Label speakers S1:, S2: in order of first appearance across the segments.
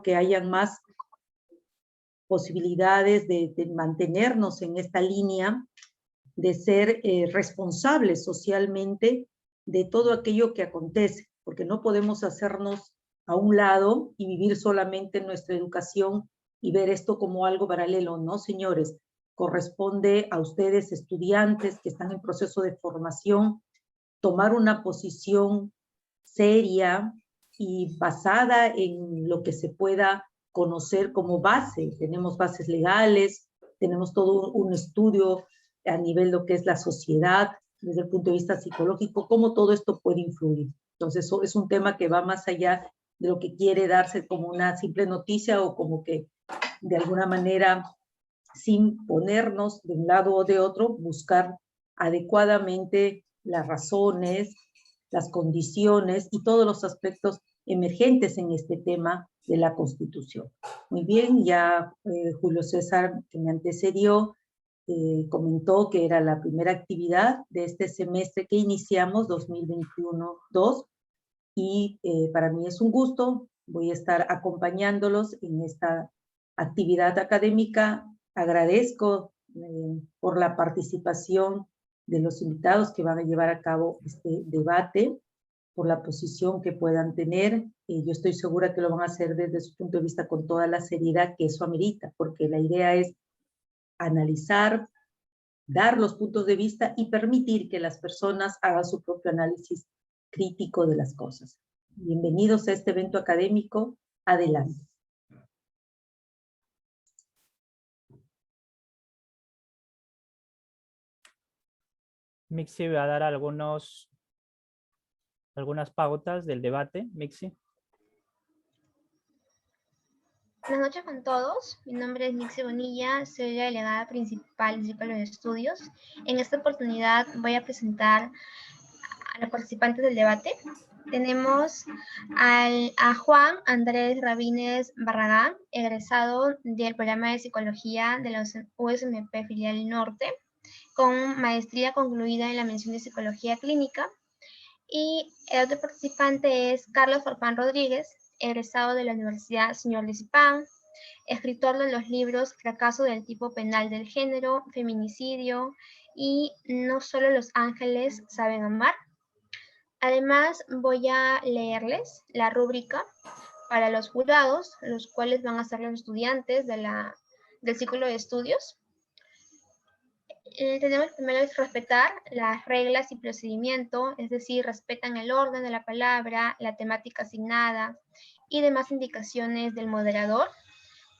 S1: que hayan más posibilidades de mantenernos en esta línea, de ser responsables socialmente de todo aquello que acontece, porque no podemos hacernos a un lado y vivir solamente en nuestra educación y ver esto como algo paralelo, ¿no, señores? Corresponde a ustedes, estudiantes que están en proceso de formación, tomar una posición seria y basada en lo que se pueda conocer como base. Tenemos bases legales, tenemos todo un estudio a nivel de lo que es la sociedad, desde el punto de vista psicológico, cómo todo esto puede influir. Entonces, eso es un tema que va más allá de lo que quiere darse como una simple noticia o como que de alguna manera, sin ponernos de un lado o de otro, buscar adecuadamente las razones, las condiciones y todos los aspectos emergentes en este tema de la Constitución. Muy bien, ya Julio César, que me antecedió, comentó que era la primera actividad de este semestre que iniciamos, 2021-2, y para mí es un gusto, voy a estar acompañándolos en esta actividad académica. Agradezco por la participación de los invitados que van a llevar a cabo este debate, por la posición que puedan tener. Yo estoy segura que lo van a hacer desde su punto de vista con toda la seriedad que eso amerita, porque la idea es analizar, dar los puntos de vista y permitir que las personas hagan su propio análisis crítico de las cosas. Bienvenidos a este evento académico. Adelante.
S2: Mixi va a dar algunas pautas del debate. Mixi.
S3: Buenas noches con todos. Mi nombre es Mixi Bonilla, soy la delegada principal del Círculo de Estudios. En esta oportunidad voy a presentar a los participantes del debate. Tenemos a Juan Andrés Rabines Barragán, egresado del programa de Psicología de la USMP Filial Norte, con maestría concluida en la mención de Psicología Clínica. Y el otro participante es Carlos Farfán Rodríguez, egresado de la Universidad Señor de Zipán, escritor de los libros Fracaso del tipo penal del género, Feminicidio y No solo los ángeles saben amar. Además, voy a leerles la rúbrica para los jurados, los cuales van a ser los estudiantes del ciclo de estudios. Tenemos primero que respetar las reglas y procedimiento, es decir, respetan el orden de la palabra, la temática asignada y demás indicaciones del moderador.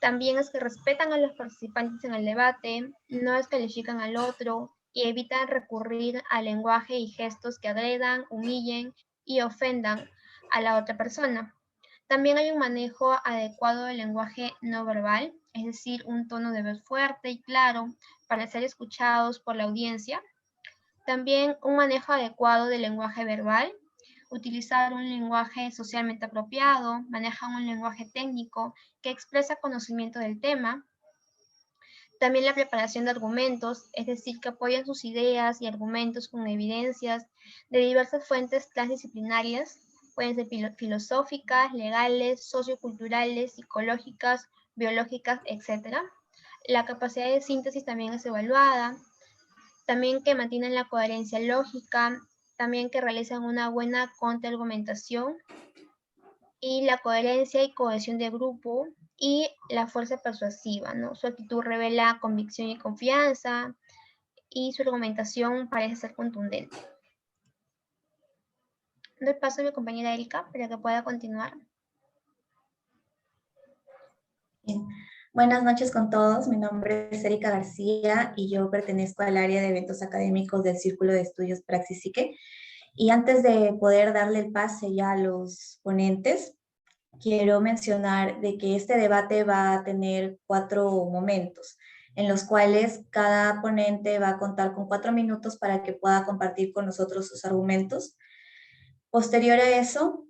S3: También es que respetan a los participantes en el debate, no descalifican al otro y evitan recurrir al lenguaje y gestos que agredan, humillen y ofendan a la otra persona. También hay un manejo adecuado del lenguaje no verbal, es decir, un tono de voz fuerte y claro para ser escuchados por la audiencia. También un manejo adecuado del lenguaje verbal, utilizar un lenguaje socialmente apropiado, manejan un lenguaje técnico que expresa conocimiento del tema. También la preparación de argumentos, es decir, que apoyan sus ideas y argumentos con evidencias de diversas fuentes transdisciplinarias, pueden ser filosóficas, legales, socioculturales, psicológicas, biológicas, etc. La capacidad de síntesis también es evaluada, también que mantienen la coherencia lógica, también que realizan una buena contraargumentación y la coherencia y cohesión de grupo y la fuerza persuasiva, ¿no? Su actitud revela convicción y confianza y su argumentación parece ser contundente. Doy paso a mi compañera Erika para que pueda continuar.
S4: Bien. Buenas noches con todos, mi nombre es Erika García y yo pertenezco al área de eventos académicos del Círculo de Estudios Praxis Psique. Y antes de poder darle el pase ya a los ponentes, quiero mencionar de que este debate va a tener 4 momentos, en los cuales cada ponente va a contar con 4 minutos para que pueda compartir con nosotros sus argumentos. Posterior a eso,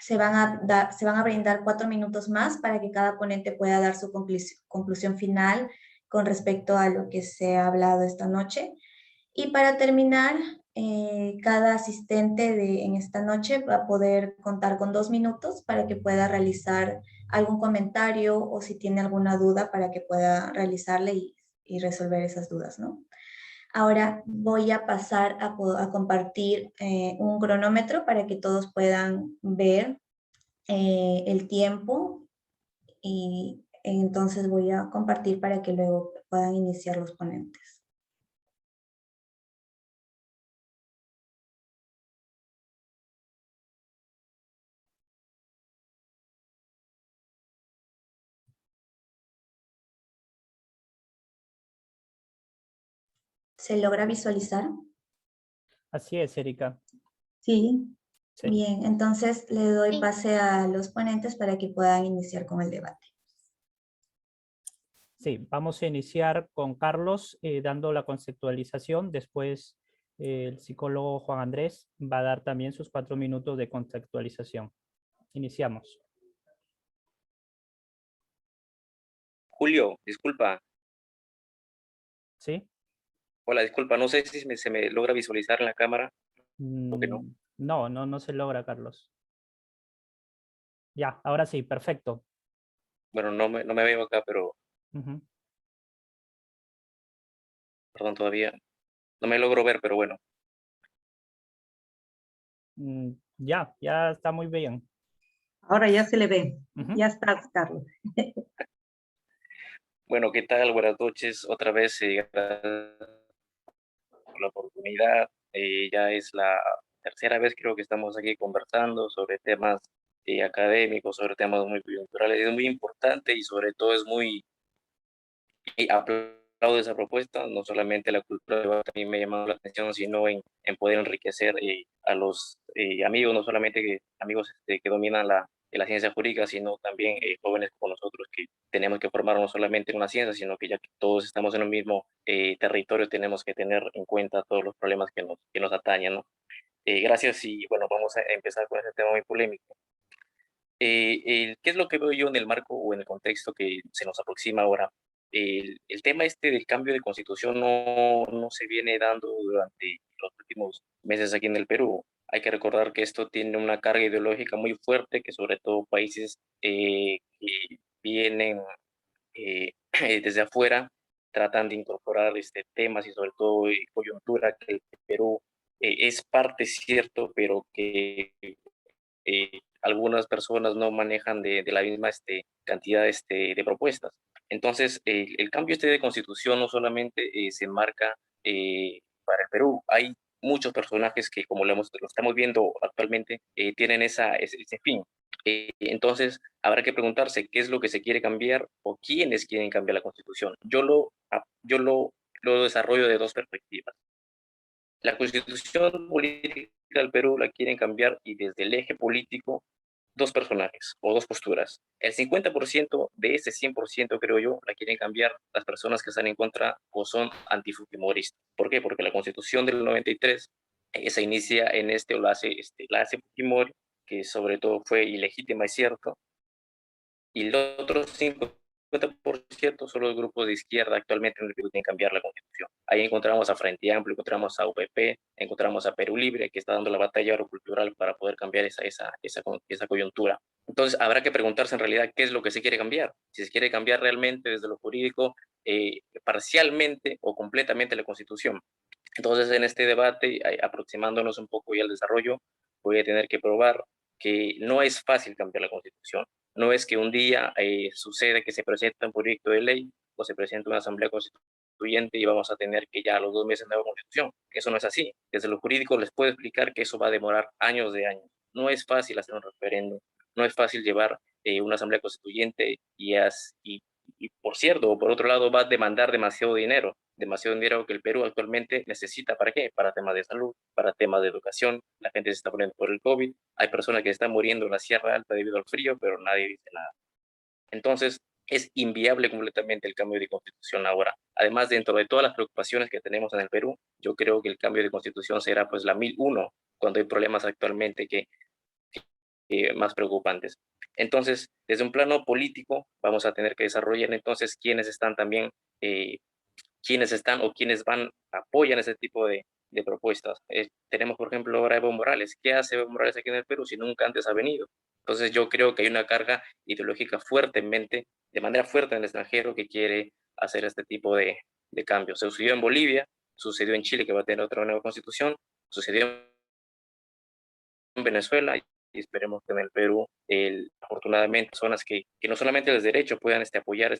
S4: se van a brindar 4 minutos más para que cada ponente pueda dar su conclusión final con respecto a lo que se ha hablado esta noche. Y para terminar, cada asistente en esta noche va a poder contar con 2 minutos para que pueda realizar algún comentario o si tiene alguna duda para que pueda realizarle y resolver esas dudas, ¿no? Ahora voy a pasar a compartir un cronómetro para que todos puedan ver el tiempo y entonces voy a compartir para que luego puedan iniciar los ponentes. ¿Se logra visualizar?
S2: Así es, Erika.
S1: Sí.
S2: Sí.
S4: Bien, entonces le doy
S3: Sí.
S4: pase a los ponentes para que puedan iniciar con el debate.
S2: Sí, vamos a iniciar con Carlos dando la conceptualización. Después el psicólogo Juan Andrés va a dar también sus 4 minutos de conceptualización. Iniciamos.
S5: Julio, disculpa.
S2: ¿Sí?
S5: Hola, disculpa. No sé si se me logra visualizar en la cámara. ¿O que no?
S2: No se logra, Carlos. Ya, ahora sí, perfecto.
S5: Bueno, no me veo acá, pero
S2: Ujú.
S5: perdón, todavía no me logro ver, pero bueno.
S2: Ya está muy bien.
S1: Ahora ya se le ve.
S2: Ujú.
S1: Ya estás, Carlos.
S5: Bueno, ¿qué tal? Buenas noches. Otra vez, gracias por la oportunidad. Ya es la tercera vez creo que estamos aquí conversando sobre temas académicos, sobre temas muy coyunturales. Es muy importante y sobre todo es muy aplaudo esa propuesta, no solamente la cultura de debate a mí me ha llamado la atención, sino en poder enriquecer a los amigos, no solamente amigos que dominan la ciencia jurídica, sino también jóvenes como nosotros que tenemos que formarnos no solamente en una ciencia, sino que ya que todos estamos en un mismo territorio, tenemos que tener en cuenta todos los problemas que nos atañen, ¿no? Gracias y bueno, vamos a empezar con este tema muy polémico. ¿Qué es lo que veo yo en el marco o en el contexto que se nos aproxima ahora? El tema este del cambio de constitución no se viene dando durante los últimos meses aquí en el Perú. Hay que recordar que esto tiene una carga ideológica muy fuerte, que sobre todo países que vienen desde afuera tratan de incorporar temas y sobre todo coyuntura que el Perú es parte cierto, pero que algunas personas no manejan de la misma cantidad de propuestas. Entonces, el cambio de constitución no solamente se enmarca para el Perú, hay muchos personajes que, como lo estamos viendo actualmente, tienen ese fin. Entonces, habrá que preguntarse qué es lo que se quiere cambiar o quiénes quieren cambiar la constitución. Lo desarrollo de dos perspectivas. La constitución política del Perú la quieren cambiar y desde el eje político dos personajes o dos posturas. El 50% de ese 100%, creo yo, la quieren cambiar las personas que están en contra o son antifujimoristas. ¿Por qué? Porque la Constitución del 93 se inicia en o la hace Fujimori, que sobre todo fue ilegítima, es cierto, y los otros 50% son los grupos de izquierda actualmente en el que quieren cambiar la Constitución. Ahí encontramos a Frente Amplio, encontramos a UPP, encontramos a Perú Libre, que está dando la batalla agrocultural para poder cambiar esa coyuntura. Entonces, habrá que preguntarse en realidad qué es lo que se quiere cambiar. Si se quiere cambiar realmente desde lo jurídico, parcialmente o completamente la Constitución. Entonces, en este debate, aproximándonos un poco ya al desarrollo, voy a tener que probar que no es fácil cambiar la Constitución. No es que un día sucede que se presenta un proyecto de ley o se presenta una asamblea constituyente y vamos a tener que ya a los 2 meses nueva Constitución. Eso no es así. Desde lo jurídico les puedo explicar que eso va a demorar años de años. No es fácil hacer un referéndum, no es fácil llevar una asamblea constituyente y por cierto, por otro lado, va a demandar demasiado dinero que el Perú actualmente necesita. ¿Para qué? Para temas de salud, para temas de educación. La gente se está muriendo por el COVID. Hay personas que están muriendo en la Sierra Alta debido al frío, pero nadie dice nada. Entonces, es inviable completamente el cambio de constitución ahora. Además, dentro de todas las preocupaciones que tenemos en el Perú, yo creo que el cambio de constitución será pues la 1001, cuando hay problemas actualmente más preocupantes. Entonces, desde un plano político, vamos a tener que desarrollar entonces quiénes están también, quiénes están o quiénes apoyan ese tipo de propuestas. Tenemos, por ejemplo, ahora Evo Morales. ¿Qué hace Evo Morales aquí en el Perú si nunca antes ha venido? Entonces yo creo que hay una carga ideológica fuertemente, de manera fuerte en el extranjero, que quiere hacer este tipo de cambios. Sucedió en Bolivia, sucedió en Chile, que va a tener otra nueva constitución, sucedió en Venezuela, y esperemos que en el Perú, afortunadamente, personas que no solamente los derechos puedan apoyar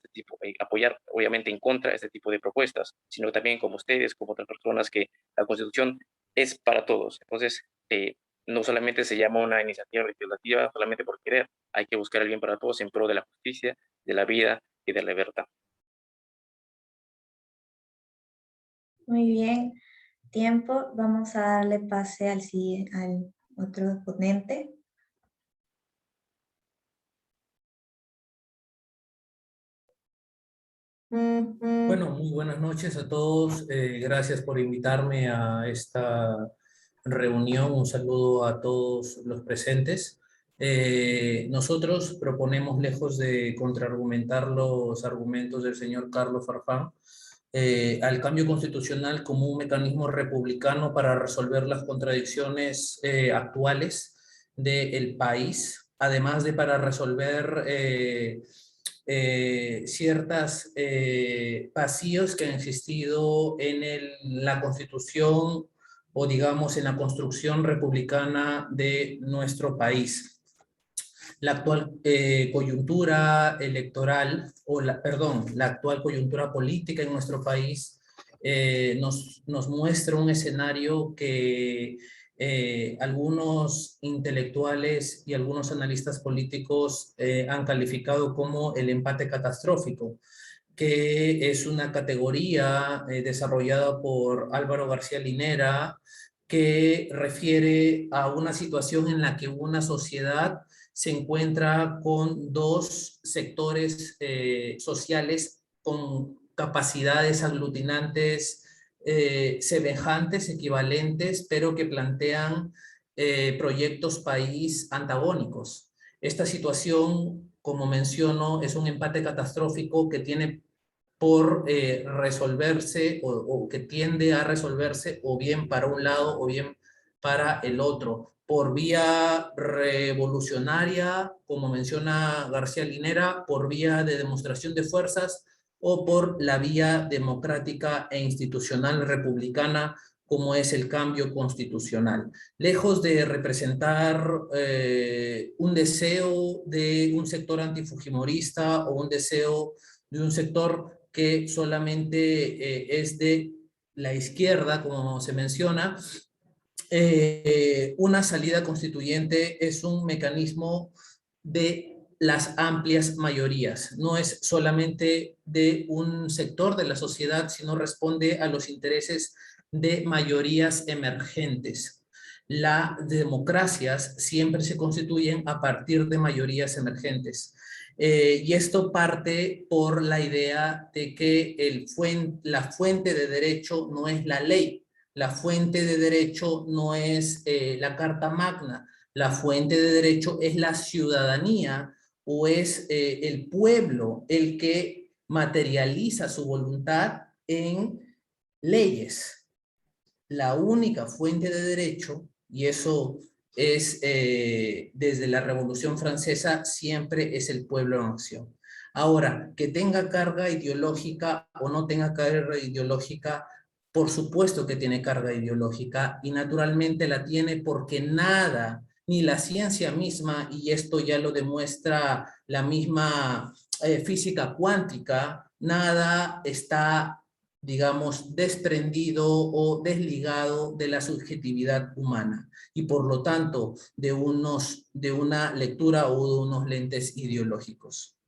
S5: apoyar obviamente en contra de este tipo de propuestas, sino también como ustedes, como otras personas, que la Constitución es para todos. Entonces, no solamente se llama una iniciativa legislativa solamente por querer, hay que buscar el bien para todos en pro de la justicia, de la vida y de la libertad.
S4: Muy bien, tiempo. Vamos a darle pase al otro ponente.
S6: Bueno, muy buenas noches a todos. Gracias por invitarme a esta reunión. Un saludo a todos los presentes. Nosotros proponemos, lejos de contraargumentar los argumentos del señor Carlos Farfán, al cambio constitucional como un mecanismo republicano para resolver las contradicciones actuales del país, además de para resolver ciertos vacíos que han existido en la Constitución o digamos en la construcción republicana de nuestro país. La actual coyuntura electoral, la actual coyuntura política en nuestro país nos muestra un escenario que algunos intelectuales y algunos analistas políticos han calificado como el empate catastrófico, que es una categoría desarrollada por Álvaro García Linera, que refiere a una situación en la que una sociedad se encuentra con dos sectores sociales con capacidades aglutinantes semejantes, equivalentes, pero que plantean proyectos país antagónicos. Esta situación, como menciono, es un empate catastrófico que tiene por resolverse o que tiende a resolverse o bien para un lado o bien para el otro, por vía revolucionaria, como menciona García Linera, por vía de demostración de fuerzas o por la vía democrática e institucional republicana, como es el cambio constitucional. Lejos de representar un deseo de un sector antifujimorista o un deseo de un sector que solamente es de la izquierda, como se menciona, una salida constituyente es un mecanismo de las amplias mayorías. No es solamente de un sector de la sociedad, sino responde a los intereses de mayorías emergentes. Las democracias siempre se constituyen a partir de mayorías emergentes. Y esto parte por la idea de que la fuente de derecho no es la ley, la fuente de derecho no es la Carta Magna, la fuente de derecho es la ciudadanía o es el pueblo el que materializa su voluntad en leyes. La única fuente de derecho, y eso es desde la Revolución Francesa, siempre es el pueblo en acción. Ahora, que tenga carga ideológica o no tenga carga ideológica, por supuesto que tiene carga ideológica y naturalmente la tiene porque nada, ni la ciencia misma, y esto ya lo demuestra la misma física cuántica, nada está, digamos, desprendido o desligado de la subjetividad humana y por lo tanto de una lectura o de unos lentes ideológicos.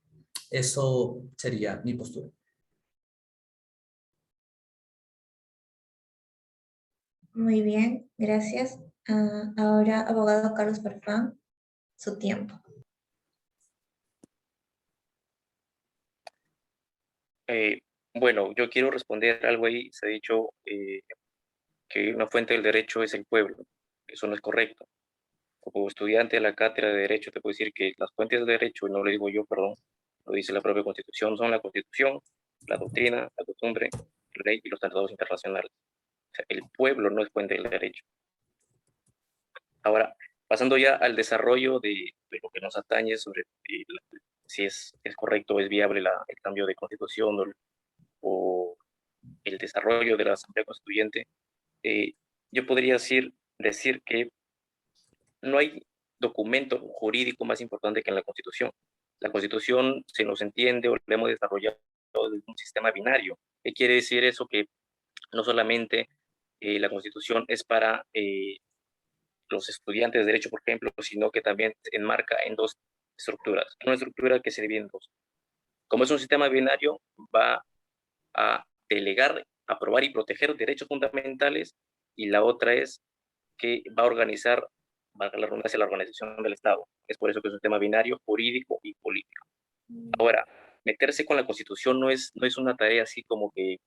S6: Eso sería mi postura.
S4: Muy bien, gracias. Ahora, abogado Carlos Farfán, su tiempo.
S5: Bueno, yo quiero responder algo ahí. Se ha dicho que una fuente del derecho es el pueblo. Eso no es correcto. Como estudiante de la cátedra de Derecho, te puedo decir que las fuentes del derecho, y no lo digo yo, perdón, lo dice la propia Constitución, son la Constitución, la doctrina, la costumbre, la ley y los tratados internacionales. O sea, el pueblo no es fuente del derecho. Ahora, pasando ya al desarrollo de lo que nos atañe sobre si es correcto o es viable el cambio de constitución o el desarrollo de la Asamblea Constituyente, yo podría decir que no hay documento jurídico más importante que en la Constitución. La Constitución se nos entiende o la hemos desarrollado desde un sistema binario. ¿Qué quiere decir eso? Que no solamente la Constitución es para los estudiantes de Derecho, por ejemplo, sino que también se enmarca en dos estructuras. Una estructura que se divide en dos. Como es un sistema binario, va a delegar, aprobar y proteger derechos fundamentales, y la otra es que va a organizar, valga la redundancia, la organización del Estado. Es por eso que es un sistema binario, jurídico y político. Ahora, meterse con la Constitución no es una tarea así como que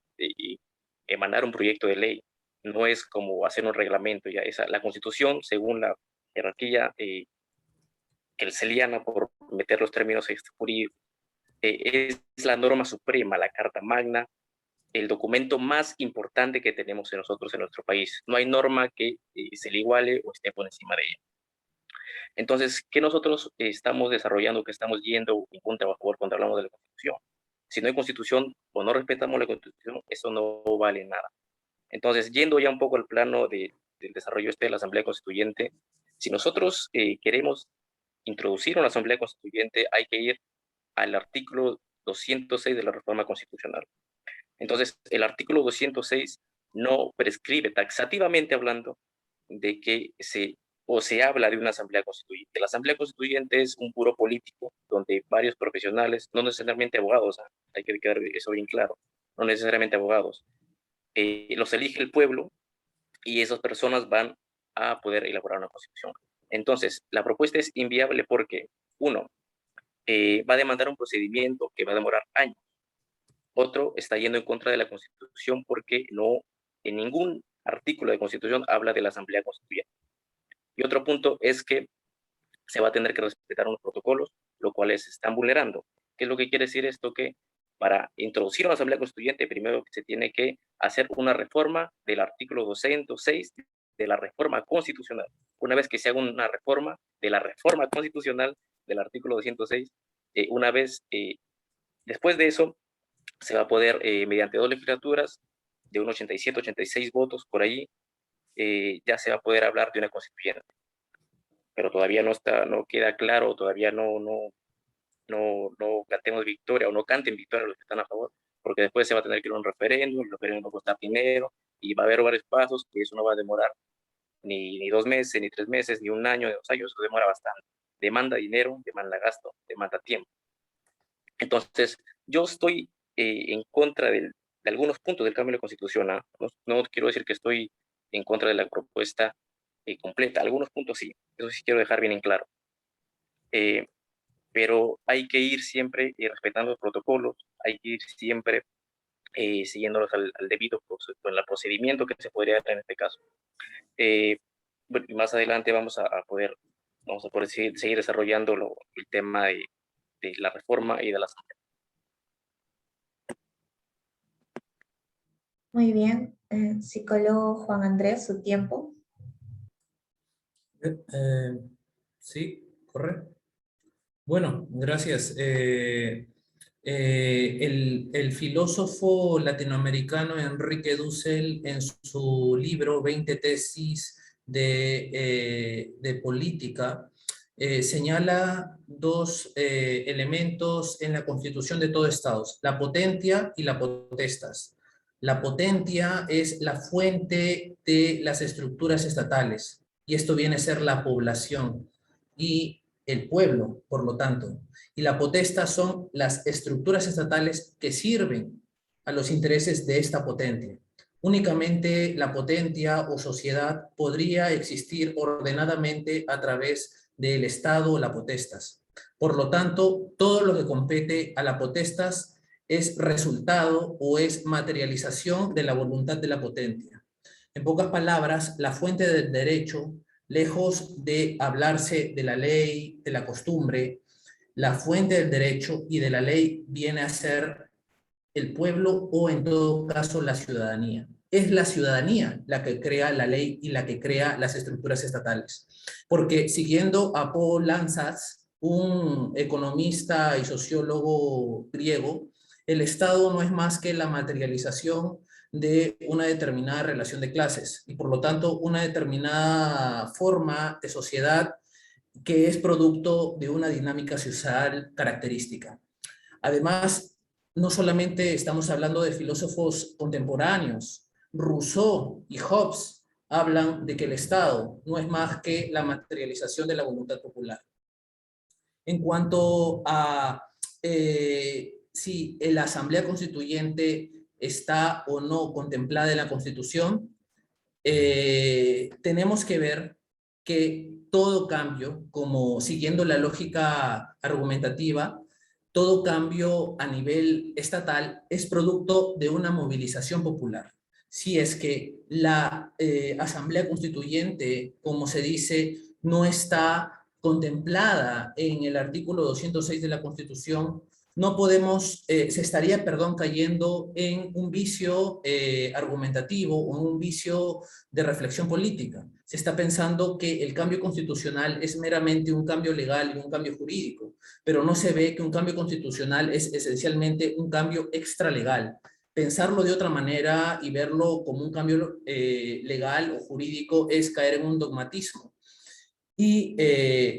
S5: emanar un proyecto de ley, no es como hacer un reglamento. Ya la Constitución, según la jerarquía kelseliana, por meter los términos jurídicos, es la norma suprema, la Carta Magna, el documento más importante que tenemos nosotros en nuestro país. No hay norma que se le iguale o esté por encima de ella. Entonces, ¿qué nosotros estamos desarrollando, que estamos yendo en contra o a favor cuando hablamos de la Constitución? Si no hay Constitución o no respetamos la Constitución, eso no vale nada. Entonces, yendo ya un poco al plano del desarrollo de la Asamblea Constituyente, si nosotros queremos introducir una Asamblea Constituyente, hay que ir al artículo 206 de la Reforma Constitucional. Entonces, el artículo 206 no prescribe, taxativamente hablando, de que se habla de una Asamblea Constituyente. La Asamblea Constituyente es un puro político, donde varios profesionales, no necesariamente abogados, hay que quedar eso bien claro, no necesariamente abogados, los elige el pueblo, y esas personas van a poder elaborar una constitución. Entonces, la propuesta es inviable porque, uno, va a demandar un procedimiento que va a demorar años. Otro, está yendo en contra de la Constitución porque en ningún artículo de Constitución habla de la Asamblea Constituyente. Y otro punto es que se va a tener que respetar unos protocolos, lo cual se están vulnerando. ¿Qué es lo que quiere decir esto? Que para introducir una Asamblea Constituyente, primero se tiene que hacer una reforma del artículo 206 de la reforma constitucional. Una vez que se haga una reforma de la reforma constitucional del artículo 206, después de eso, se va a poder, mediante 2 legislaturas, de un 87, 86 votos por ahí, ya se va a poder hablar de una constituyente. Pero todavía no queda claro, todavía no cantemos victoria o no canten victoria los que están a favor, porque después se va a tener que ir a un referéndum, el referéndum va a costar dinero y va a haber varios pasos, y eso no va a demorar ni 2 meses, ni 3 meses, ni 1 año, ni 2 años, eso demora bastante. Demanda dinero, demanda gasto, demanda tiempo. Entonces, yo estoy en contra de algunos puntos del cambio de la Constitución. No quiero decir que estoy en contra de la propuesta completa. Algunos puntos sí, eso sí quiero dejar bien en claro. Pero hay que ir siempre respetando los protocolos, hay que ir siempre siguiéndolos al debido procedimiento que se podría dar en este caso. Bueno, más adelante vamos a poder seguir desarrollando el tema de la reforma y de la Asamblea.
S4: Muy bien. Psicólogo Juan Andrés, su tiempo.
S6: Sí, correcto. Bueno, gracias. El filósofo latinoamericano Enrique Dussel, en su libro 20 tesis de política, señala 2 elementos en la constitución de todo Estado: la potentia y la potestas. La potentia es la fuente de las estructuras estatales, y esto viene a ser la población y el pueblo, por lo tanto. Y la potestas son las estructuras estatales que sirven a los intereses de esta potentia. Únicamente la potentia o sociedad podría existir ordenadamente a través del Estado o la potestas. Por lo tanto, todo lo que compete a la potestas es resultado o es materialización de la voluntad de la potentia. En pocas palabras, la fuente del derecho, lejos de hablarse de la ley, de la costumbre, la fuente del derecho y de la ley viene a ser el pueblo, o en todo caso la ciudadanía. es la ciudadanía la que crea la ley y la que crea las estructuras estatales. Porque siguiendo a Paul Lansats, un economista y sociólogo griego, el Estado no es más que la materialización de una determinada relación de clases y por lo tanto una determinada forma de sociedad que es producto de una dinámica social característica. Además, no solamente estamos hablando de filósofos contemporáneos, Rousseau y Hobbes hablan de que el Estado no es más que la materialización de la voluntad popular. En cuanto a si la Asamblea Constituyente está o no contemplada en la Constitución, tenemos que ver que todo cambio, como siguiendo la lógica argumentativa, todo cambio a nivel estatal es producto de una movilización popular. Si es que la Asamblea Constituyente, como se dice, no está contemplada en el artículo 206 de la Constitución, no podemos, se estaría, cayendo en un vicio argumentativo o en un vicio de reflexión política. Se está pensando que el cambio constitucional es meramente un cambio legal y un cambio jurídico, pero no se ve que un cambio constitucional es esencialmente un cambio extralegal. Pensarlo de otra manera y verlo como un cambio legal o jurídico es caer en un dogmatismo. Y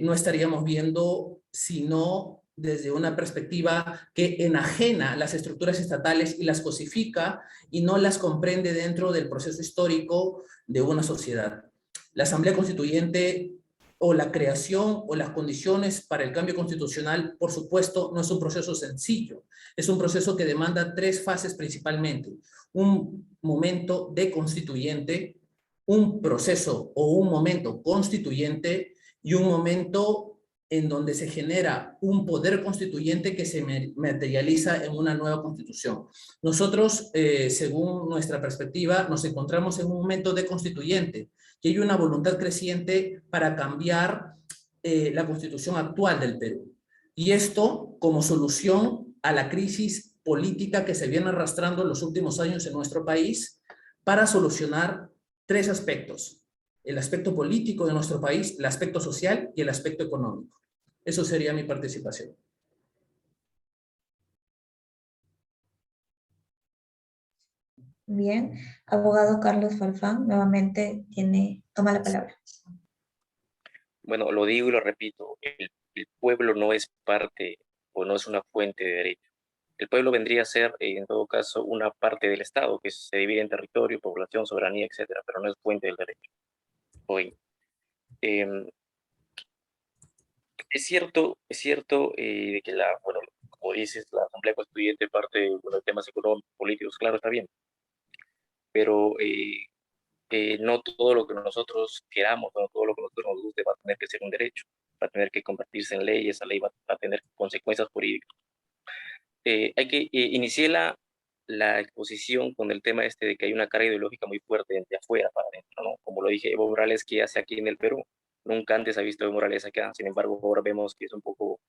S6: no estaríamos viendo sino desde una perspectiva que enajena las estructuras estatales y las cosifica y no las comprende dentro del proceso histórico de una sociedad. La Asamblea Constituyente o la creación o las condiciones para el cambio constitucional, por supuesto, no es un proceso sencillo. Es un proceso que demanda tres fases principalmente. Un momento de constituyente, un proceso o un momento constituyente y un momento en donde se genera un poder constituyente que se materializa en una nueva constitución. Nosotros, según nuestra perspectiva, nos encontramos en un momento de constituyente, que hay una voluntad creciente para cambiar la constitución actual del Perú. Y esto como solución a la crisis política que se viene arrastrando en los últimos años en nuestro país para solucionar tres aspectos: el aspecto político de nuestro país, el aspecto social y el aspecto económico. Eso sería mi participación.
S4: Bien, abogado Carlos Farfán, nuevamente toma la palabra.
S5: Bueno, lo digo y lo repito, el pueblo no es parte o no es una fuente de derecho. El pueblo vendría a ser, en todo caso, una parte del Estado, que se divide en territorio, población, soberanía, etcétera, pero no es fuente del derecho. Hoy, es cierto de que bueno, como dices, la Asamblea Constituyente parte de temas económicos, políticos, claro, está bien, pero no todo lo que nosotros queramos, no todo lo que nosotros nos guste va a tener que ser un derecho, va a tener que convertirse en ley, esa ley va a tener consecuencias jurídicas. Hay que iniciar la exposición con el tema de que hay una carga ideológica muy fuerte de afuera para adentro, ¿no? Como lo dije, Evo Morales, ¿qué hace aquí en el Perú? Nunca antes ha visto Evo Morales acá, sin embargo ahora vemos que es un poco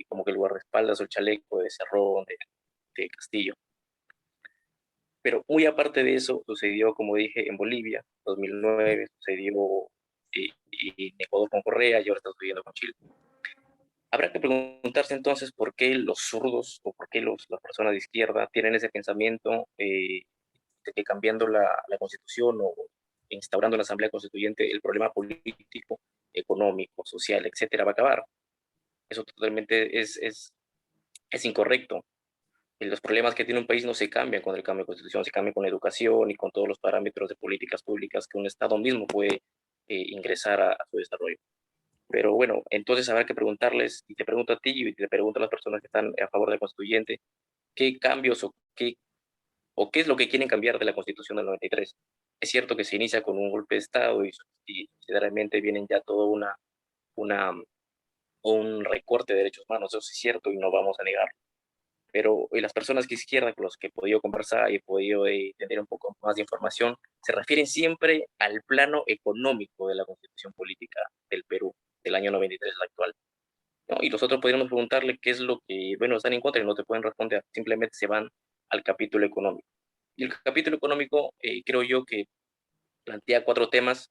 S5: como que el guardaespaldas o el chaleco de Cerrón, de Castillo. Pero muy aparte de eso, sucedió, como dije, en Bolivia, 2009, sucedió en Ecuador con Correa y ahora está sucediendo con Chile. Habrá que preguntarse entonces por qué los zurdos o por qué las personas de izquierda tienen ese pensamiento de que cambiando la Constitución o instaurando la Asamblea Constituyente el problema político, económico, social, etcétera, va a acabar. Eso totalmente es incorrecto. Los problemas que tiene un país no se cambian con el cambio de constitución, se cambian con la educación y con todos los parámetros de políticas públicas que un Estado mismo puede ingresar a su desarrollo. Pero bueno, entonces habrá que preguntarles, y te pregunto a ti y te pregunto a las personas que están a favor del constituyente, ¿qué cambios o qué es lo que quieren cambiar de la Constitución del 93? Es cierto que se inicia con un golpe de Estado y generalmente vienen ya todo un recorte de derechos humanos, eso es cierto y no vamos a negarlo. Pero las personas de izquierda con los que he podido conversar y he podido tener un poco más de información, se refieren siempre al plano económico de la Constitución política del Perú, del año 93, la actual, ¿no? Y nosotros podríamos preguntarle qué es lo que, bueno, están en contra y no te pueden responder, simplemente se van al capítulo económico. Y el capítulo económico, creo yo que plantea 4 temas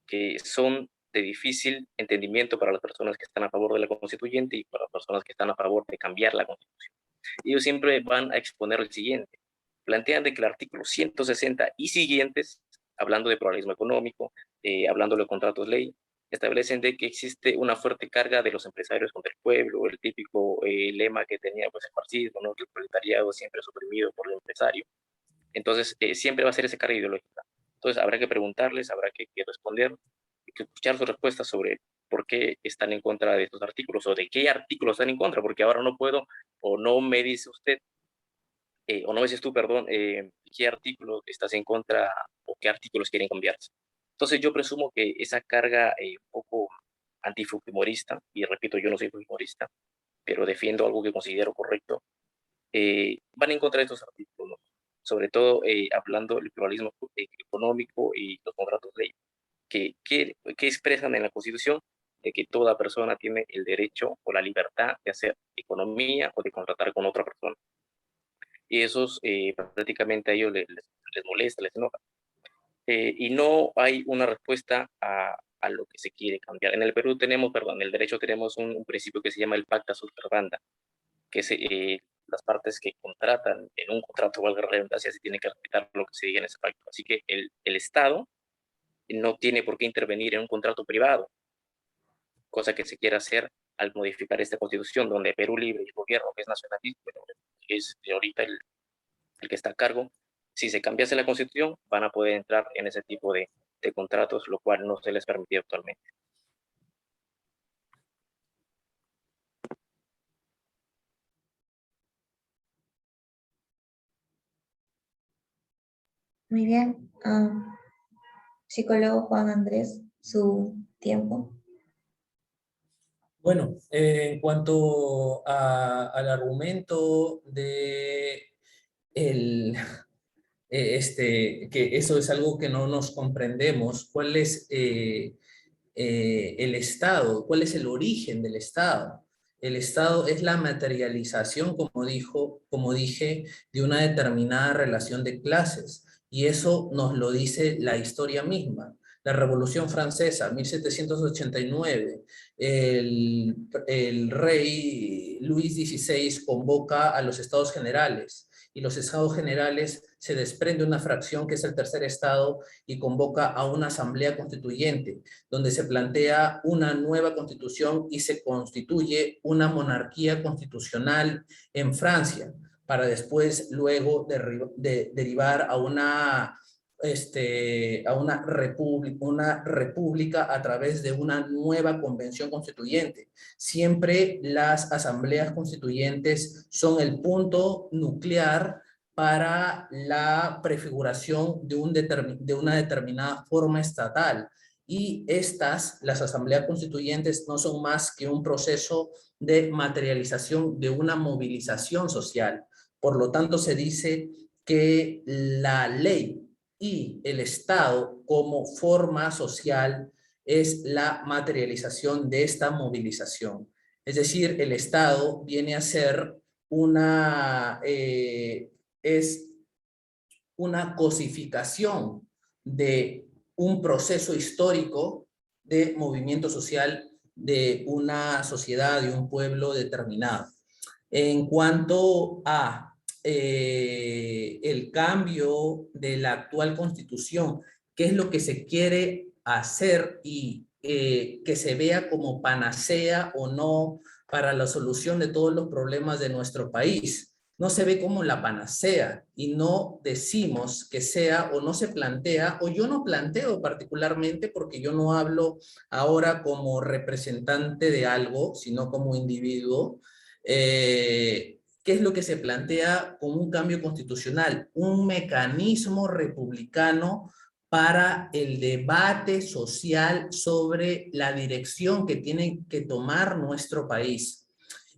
S5: que son de difícil entendimiento para las personas que están a favor de la constituyente y para las personas que están a favor de cambiar la constitución. Ellos siempre van a exponer el siguiente. Plantean de que el artículo 160 y siguientes, hablando de pluralismo económico, hablando de contratos ley, establecen de que existe una fuerte carga de los empresarios contra el pueblo, el típico lema que tenía pues, el marxismo, ¿no? Que el proletariado siempre es oprimido por el empresario. Entonces, siempre va a ser esa carga ideológica. Entonces, habrá que preguntarles, habrá que responder, que escuchar sus respuestas sobre por qué están en contra de estos artículos o de qué artículos están en contra, porque ahora no puedo o no me dice usted, o no me dices tú, perdón, qué artículo estás en contra o qué artículos quieren cambiarse. Entonces, yo presumo que esa carga un poco antifujimorista, y repito, yo no soy fujimorista, pero defiendo algo que considero correcto, van en contra de estos artículos, ¿no? Sobre todo hablando del pluralismo económico y los contratos de ley, que expresan en la Constitución de que toda persona tiene el derecho o la libertad de hacer economía o de contratar con otra persona. Y esos prácticamente a ellos les molesta, les enoja. Y no hay una respuesta a lo que se quiere cambiar. En el Perú tenemos, perdón, en el derecho tenemos un principio que se llama el pacta sunt servanda, que es las partes que contratan en un contrato, valga la redundancia, se tiene que respetar lo que se diga en ese pacto. Así que el Estado no tiene por qué intervenir en un contrato privado, cosa que se quiere hacer al modificar esta constitución, donde Perú Libre y el gobierno, que es nacionalista, es ahorita el que está a cargo. Si se cambiase la constitución, van a poder entrar en ese tipo de contratos, lo cual no se les permite actualmente.
S4: Muy bien. Psicólogo Juan Andrés, su tiempo.
S6: Bueno, en cuanto al argumento de que eso es algo que no nos comprendemos, ¿cuál es el Estado? ¿Cuál es el origen del Estado? El Estado es la materialización, como dije, de una determinada relación de clases. Y eso nos lo dice la historia misma. La Revolución Francesa, 1789, el rey Luis XVI convoca a los Estados Generales, y los Estados Generales se desprende una fracción que es el tercer Estado y convoca a una asamblea constituyente, donde se plantea una nueva constitución y se constituye una monarquía constitucional en Francia, para después luego derivar a una república a través de una nueva convención constituyente. Siempre las asambleas constituyentes son el punto nuclear para la prefiguración de una determinada forma estatal. Y las asambleas constituyentes, no son más que un proceso de materialización de una movilización social. Por lo tanto, se dice que la ley y el Estado como forma social es la materialización de esta movilización. Es decir, el Estado viene a ser es una cosificación de un proceso histórico de movimiento social de una sociedad, de un pueblo determinado. En cuanto a el cambio de la actual constitución, qué es lo que se quiere hacer y que se vea como panacea o no para la solución de todos los problemas de nuestro país. No se ve como la panacea y no decimos que sea o no se plantea, o yo no planteo particularmente porque yo no hablo ahora como representante de algo, sino como individuo. ¿Qué es lo que se plantea como un cambio constitucional? Un mecanismo republicano para el debate social sobre la dirección que tiene que tomar nuestro país.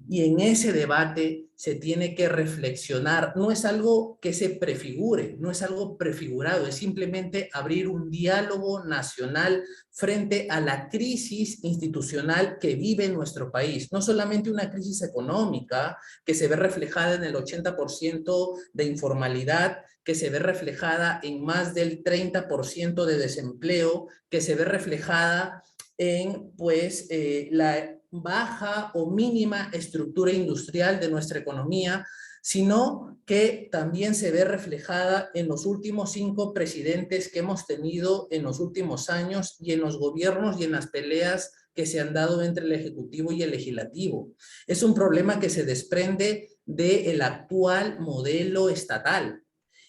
S6: Y en ese debate se tiene que reflexionar. No es algo que se prefigure, no es algo prefigurado, es simplemente abrir un diálogo nacional frente a la crisis institucional que vive nuestro país. No solamente una crisis económica que se ve reflejada en el 80% de informalidad, que se ve reflejada en más del 30% de desempleo, que se ve reflejada en pues la baja o mínima estructura industrial de nuestra economía, sino que también se ve reflejada en los últimos 5 presidentes que hemos tenido en los últimos años y en los gobiernos y en las peleas que se han dado entre el Ejecutivo y el Legislativo. Es un problema que se desprende del actual modelo estatal.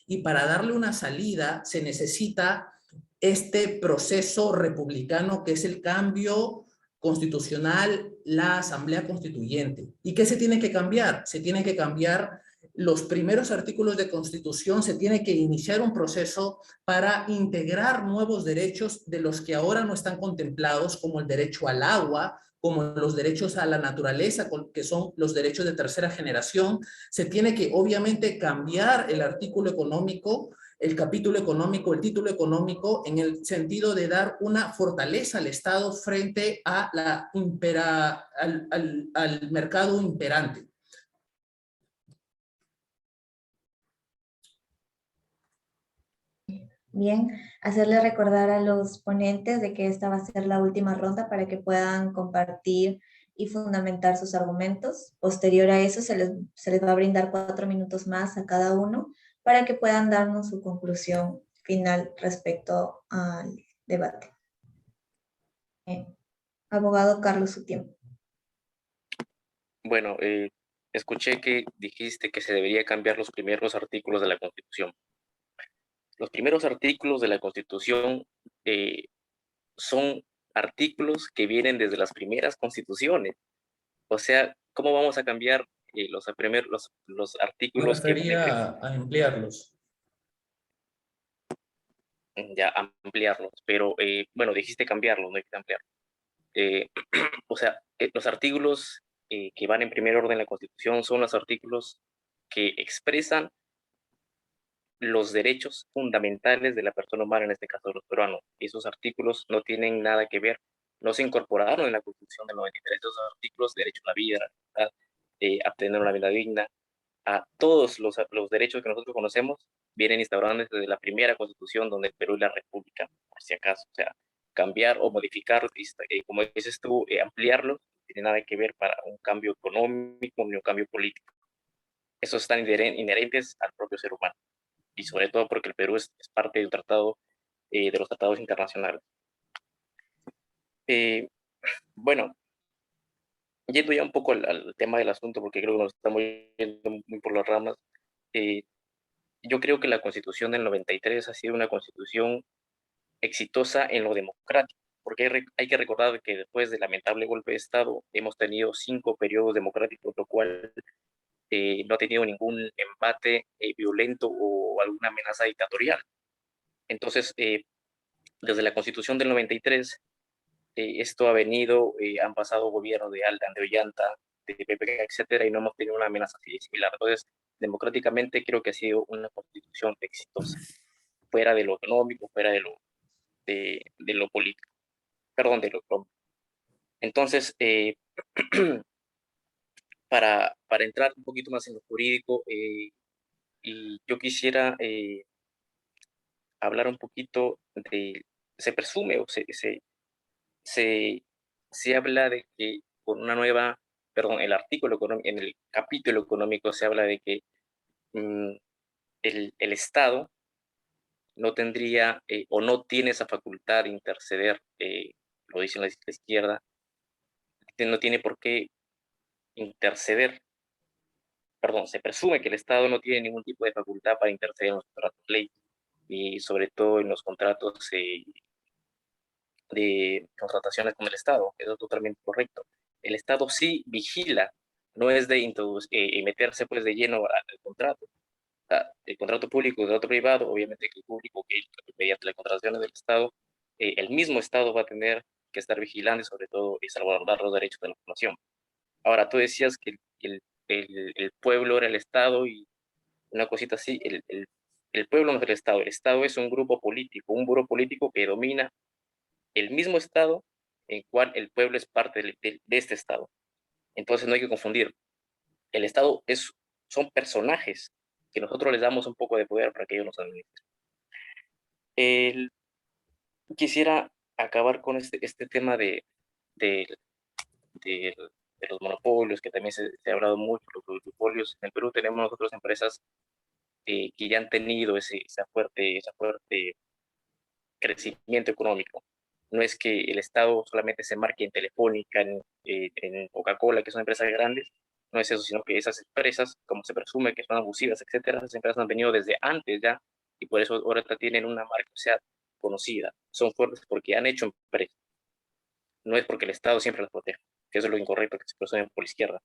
S6: Y para darle una salida se necesita este proceso republicano que es el cambio constitucional, la Asamblea Constituyente. ¿Y qué se tiene que cambiar? Se tiene que cambiar los primeros artículos de Constitución, se tiene que iniciar un proceso para integrar nuevos derechos de los que ahora no están contemplados, como el derecho al agua, como los derechos a la naturaleza, que son los derechos de tercera generación. Se tiene que obviamente cambiar el artículo económico, el capítulo económico, el título económico, en el sentido de dar una fortaleza al Estado frente a al mercado imperante.
S4: Bien, hacerle recordar a los ponentes de que esta va a ser la última ronda para que puedan compartir y fundamentar sus argumentos. Posterior a eso se les va a brindar 4 minutos más a cada uno para que puedan darnos su conclusión final respecto al debate. Abogado Carlos, su tiempo.
S5: Bueno, escuché que dijiste que se debería cambiar los primeros artículos de la Constitución. Los primeros artículos de la Constitución son artículos que vienen desde las primeras constituciones. O sea, ¿cómo vamos a cambiar los
S6: Me
S5: artículos que...
S6: refería a emplearlos.
S5: Ya, ampliarlos, pero bueno, dijiste cambiarlos, no hay que ampliarlos. O sea, los artículos que van en primer orden en la Constitución son los artículos que expresan los derechos fundamentales de la persona humana, en este caso de los peruanos. Esos artículos no tienen nada que ver, no se incorporaron en la Constitución del 93. Esos artículos, derecho a la vida, a tener una vida digna, a todos los derechos que nosotros conocemos, vienen instaurados desde la primera Constitución, donde el Perú es la República, por si acaso. O sea, cambiar o modificar, como dices tú, ampliarlos, no tiene nada que ver para un cambio económico ni un cambio político. Esos están inherentes al propio ser humano. Y sobre todo porque el Perú es parte de un tratado, de los tratados internacionales. Bueno, yendo ya un poco al tema del asunto, porque creo que nos estamos yendo muy por las ramas, yo creo que la Constitución del 93 ha sido una constitución exitosa en lo democrático, porque hay que recordar que después del lamentable golpe de Estado hemos tenido 5 periodos democráticos, lo cual no ha tenido ningún embate violento o alguna amenaza dictatorial. Entonces, desde la Constitución del 93, esto ha venido, han pasado gobiernos de Ollanta, de PPK, etcétera, y no hemos tenido una amenaza similar. Entonces, democráticamente creo que ha sido una constitución exitosa, fuera de lo económico, fuera de lo político, perdón, de lo económico. Entonces, para entrar un poquito más en lo jurídico, y yo quisiera hablar un poquito se presume o se habla de que con una nueva, perdón, en el capítulo económico se habla de que el Estado no tendría o no tiene esa facultad de interceder, lo dice la izquierda, no tiene por qué interceder, perdón, se presume que el Estado no tiene ningún tipo de facultad para interceder en los contratos de ley, y sobre todo en los contratos de contrataciones con el Estado. Eso es totalmente correcto. El Estado sí vigila, no es de meterse pues de lleno al contrato. O sea, el contrato público y el contrato privado, obviamente que el público, que mediante las contrataciones del Estado, el mismo Estado va a tener que estar vigilando y sobre todo salvaguardar los derechos de la población. Ahora, tú decías que el pueblo era el Estado y una cosita así. El pueblo no es el Estado es un grupo político que domina el mismo Estado en cual el pueblo es parte de este Estado. Entonces no hay que confundir. El Estado son personajes que nosotros les damos un poco de poder para que ellos nos administren. Quisiera acabar con este tema de, de, de los monopolios, que también se ha hablado mucho, los monopolios. En el Perú tenemos nosotros empresas que ya han tenido ese fuerte crecimiento económico. No es que el Estado solamente se marque en Telefónica, en Coca-Cola, que son empresas grandes, no es eso, sino que esas empresas, como se presume que son abusivas, etcétera, esas empresas han venido desde antes ya, y por eso ahora tienen una marca, o sea, conocida. Son fuertes porque han hecho empresas. No es porque el Estado siempre las protege, que eso es lo incorrecto que se presume por la izquierda.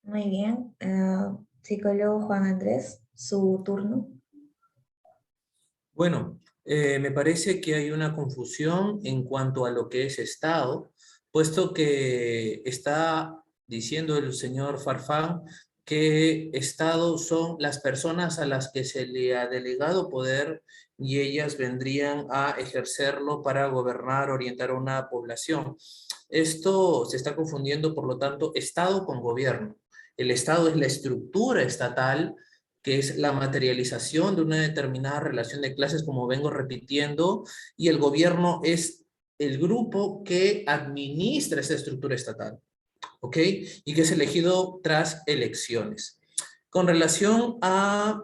S4: Muy bien. Psicólogo Juan Andrés, su turno.
S6: Bueno, me parece que hay una confusión en cuanto a lo que es Estado, puesto que está diciendo el señor Farfán que Estado son las personas a las que se le ha delegado poder y ellas vendrían a ejercerlo para gobernar, orientar a una población. Esto se está confundiendo, por lo tanto, Estado con gobierno. El Estado es la estructura estatal, que es la materialización de una determinada relación de clases, como vengo repitiendo, y el gobierno es el grupo que administra esa estructura estatal, ¿ok? Y que es elegido tras elecciones. Con relación a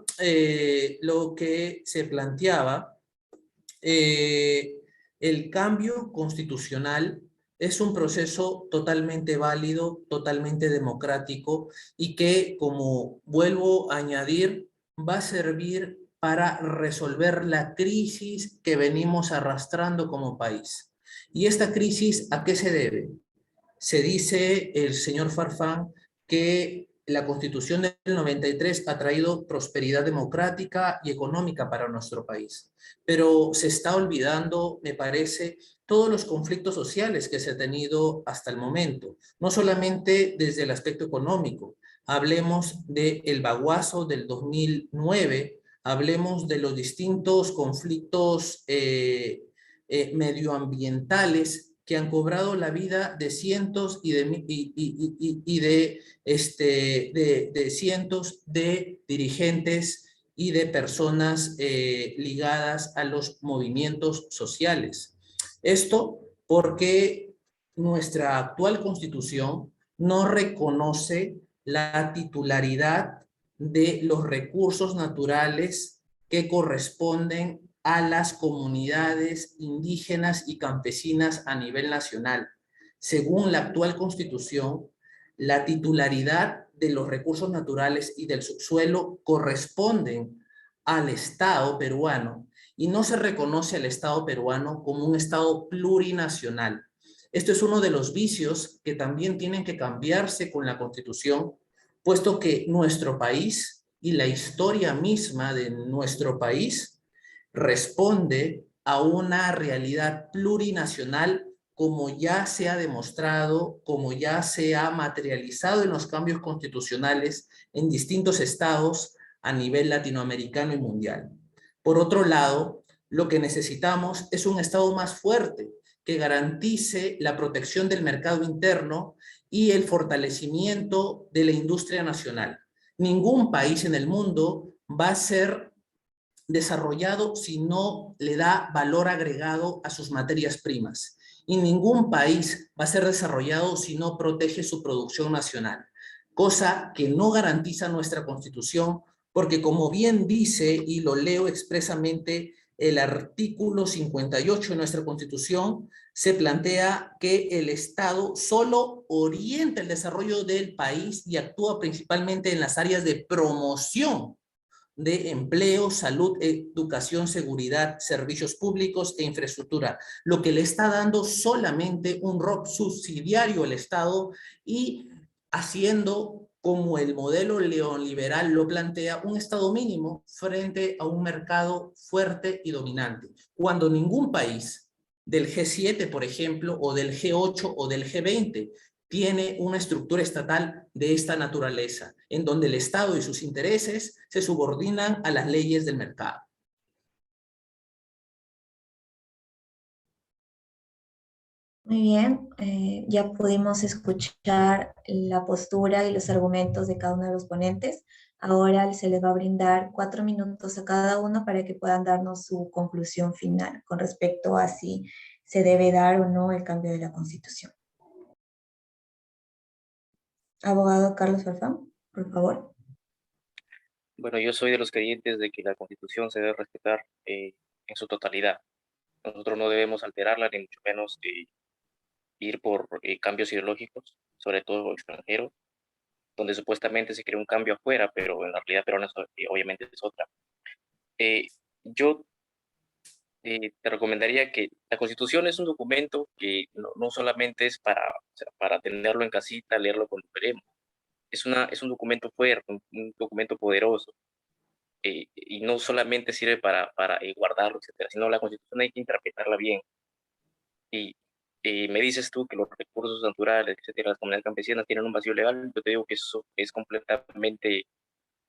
S6: lo que se planteaba, el cambio constitucional es un proceso totalmente válido, totalmente democrático y que, como vuelvo a añadir, va a servir para resolver la crisis que venimos arrastrando como país. ¿Y esta crisis a qué se debe? Se dice el señor Farfán que la Constitución del 93 ha traído prosperidad democrática y económica para nuestro país, pero se está olvidando, me parece, todos los conflictos sociales que se han tenido hasta el momento, no solamente desde el aspecto económico. Hablemos del Baguazo del 2009, hablemos de los distintos conflictos medioambientales que han cobrado la vida de cientos de cientos de dirigentes y de personas ligadas a los movimientos sociales. Esto porque nuestra actual Constitución no reconoce la titularidad de los recursos naturales que corresponden a las comunidades indígenas y campesinas a nivel nacional. Según la actual Constitución, la titularidad de los recursos naturales y del subsuelo corresponden al Estado peruano y no se reconoce al Estado peruano como un Estado plurinacional. Esto es uno de los vicios que también tienen que cambiarse con la Constitución, puesto que nuestro país y la historia misma de nuestro país responde a una realidad plurinacional, como ya se ha demostrado, como ya se ha materializado en los cambios constitucionales en distintos estados a nivel latinoamericano y mundial. Por otro lado, lo que necesitamos es un Estado más fuerte que garantice la protección del mercado interno y el fortalecimiento de la industria nacional. Ningún país en el mundo va a ser desarrollado si no le da valor agregado a sus materias primas. Y ningún país va a ser desarrollado si no protege su producción nacional, cosa que no garantiza nuestra Constitución, porque como bien dice, y lo leo expresamente, el artículo 58 de nuestra Constitución se plantea que el Estado solo orienta el desarrollo del país y actúa principalmente en las áreas de promoción de empleo, salud, educación, seguridad, servicios públicos e infraestructura, lo que le está dando solamente un rol subsidiario al Estado y haciendo, como el modelo neoliberal lo plantea, un Estado mínimo frente a un mercado fuerte y dominante, cuando ningún país del G7, por ejemplo, o del G8 o del G20. Tiene una estructura estatal de esta naturaleza, en donde el Estado y sus intereses se subordinan a las leyes del mercado.
S4: Muy bien, ya pudimos escuchar la postura y los argumentos de cada uno de los ponentes. Ahora se les va a brindar 4 minutos a cada uno para que puedan darnos su conclusión final con respecto a si se debe dar o no el cambio de la Constitución. Abogado Carlos Farfán, por favor.
S5: Bueno, yo soy de los creyentes de que la Constitución se debe respetar en su totalidad. Nosotros no debemos alterarla, ni mucho menos ir por cambios ideológicos, sobre todo extranjeros, donde supuestamente se crea un cambio afuera, pero en la realidad peruana obviamente es otra. Yo te recomendaría que la Constitución es un documento que no solamente es para tenerlo en casita, leerlo cuando queremos. Es un documento fuerte, un documento poderoso, y no solamente sirve para guardarlo, etcétera, sino la Constitución hay que interpretarla bien. Y me dices tú que los recursos naturales, etcétera, las comunidades campesinas tienen un vacío legal. Yo te digo que eso es completamente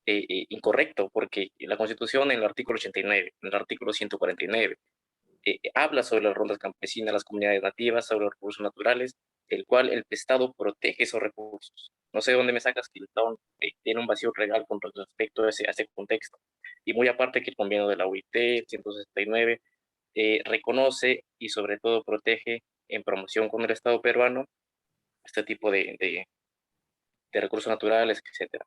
S5: incorrecto, porque la Constitución en el artículo 89, en el artículo 149, habla sobre las rondas campesinas, las comunidades nativas, sobre los recursos naturales, el cual el Estado protege esos recursos. No sé de dónde me sacas que el Estado tiene un vacío legal con respecto a ese contexto. Y muy aparte que el convenio de la OIT, 169, reconoce y sobre todo protege en promoción con el Estado peruano este tipo de recursos naturales, etc.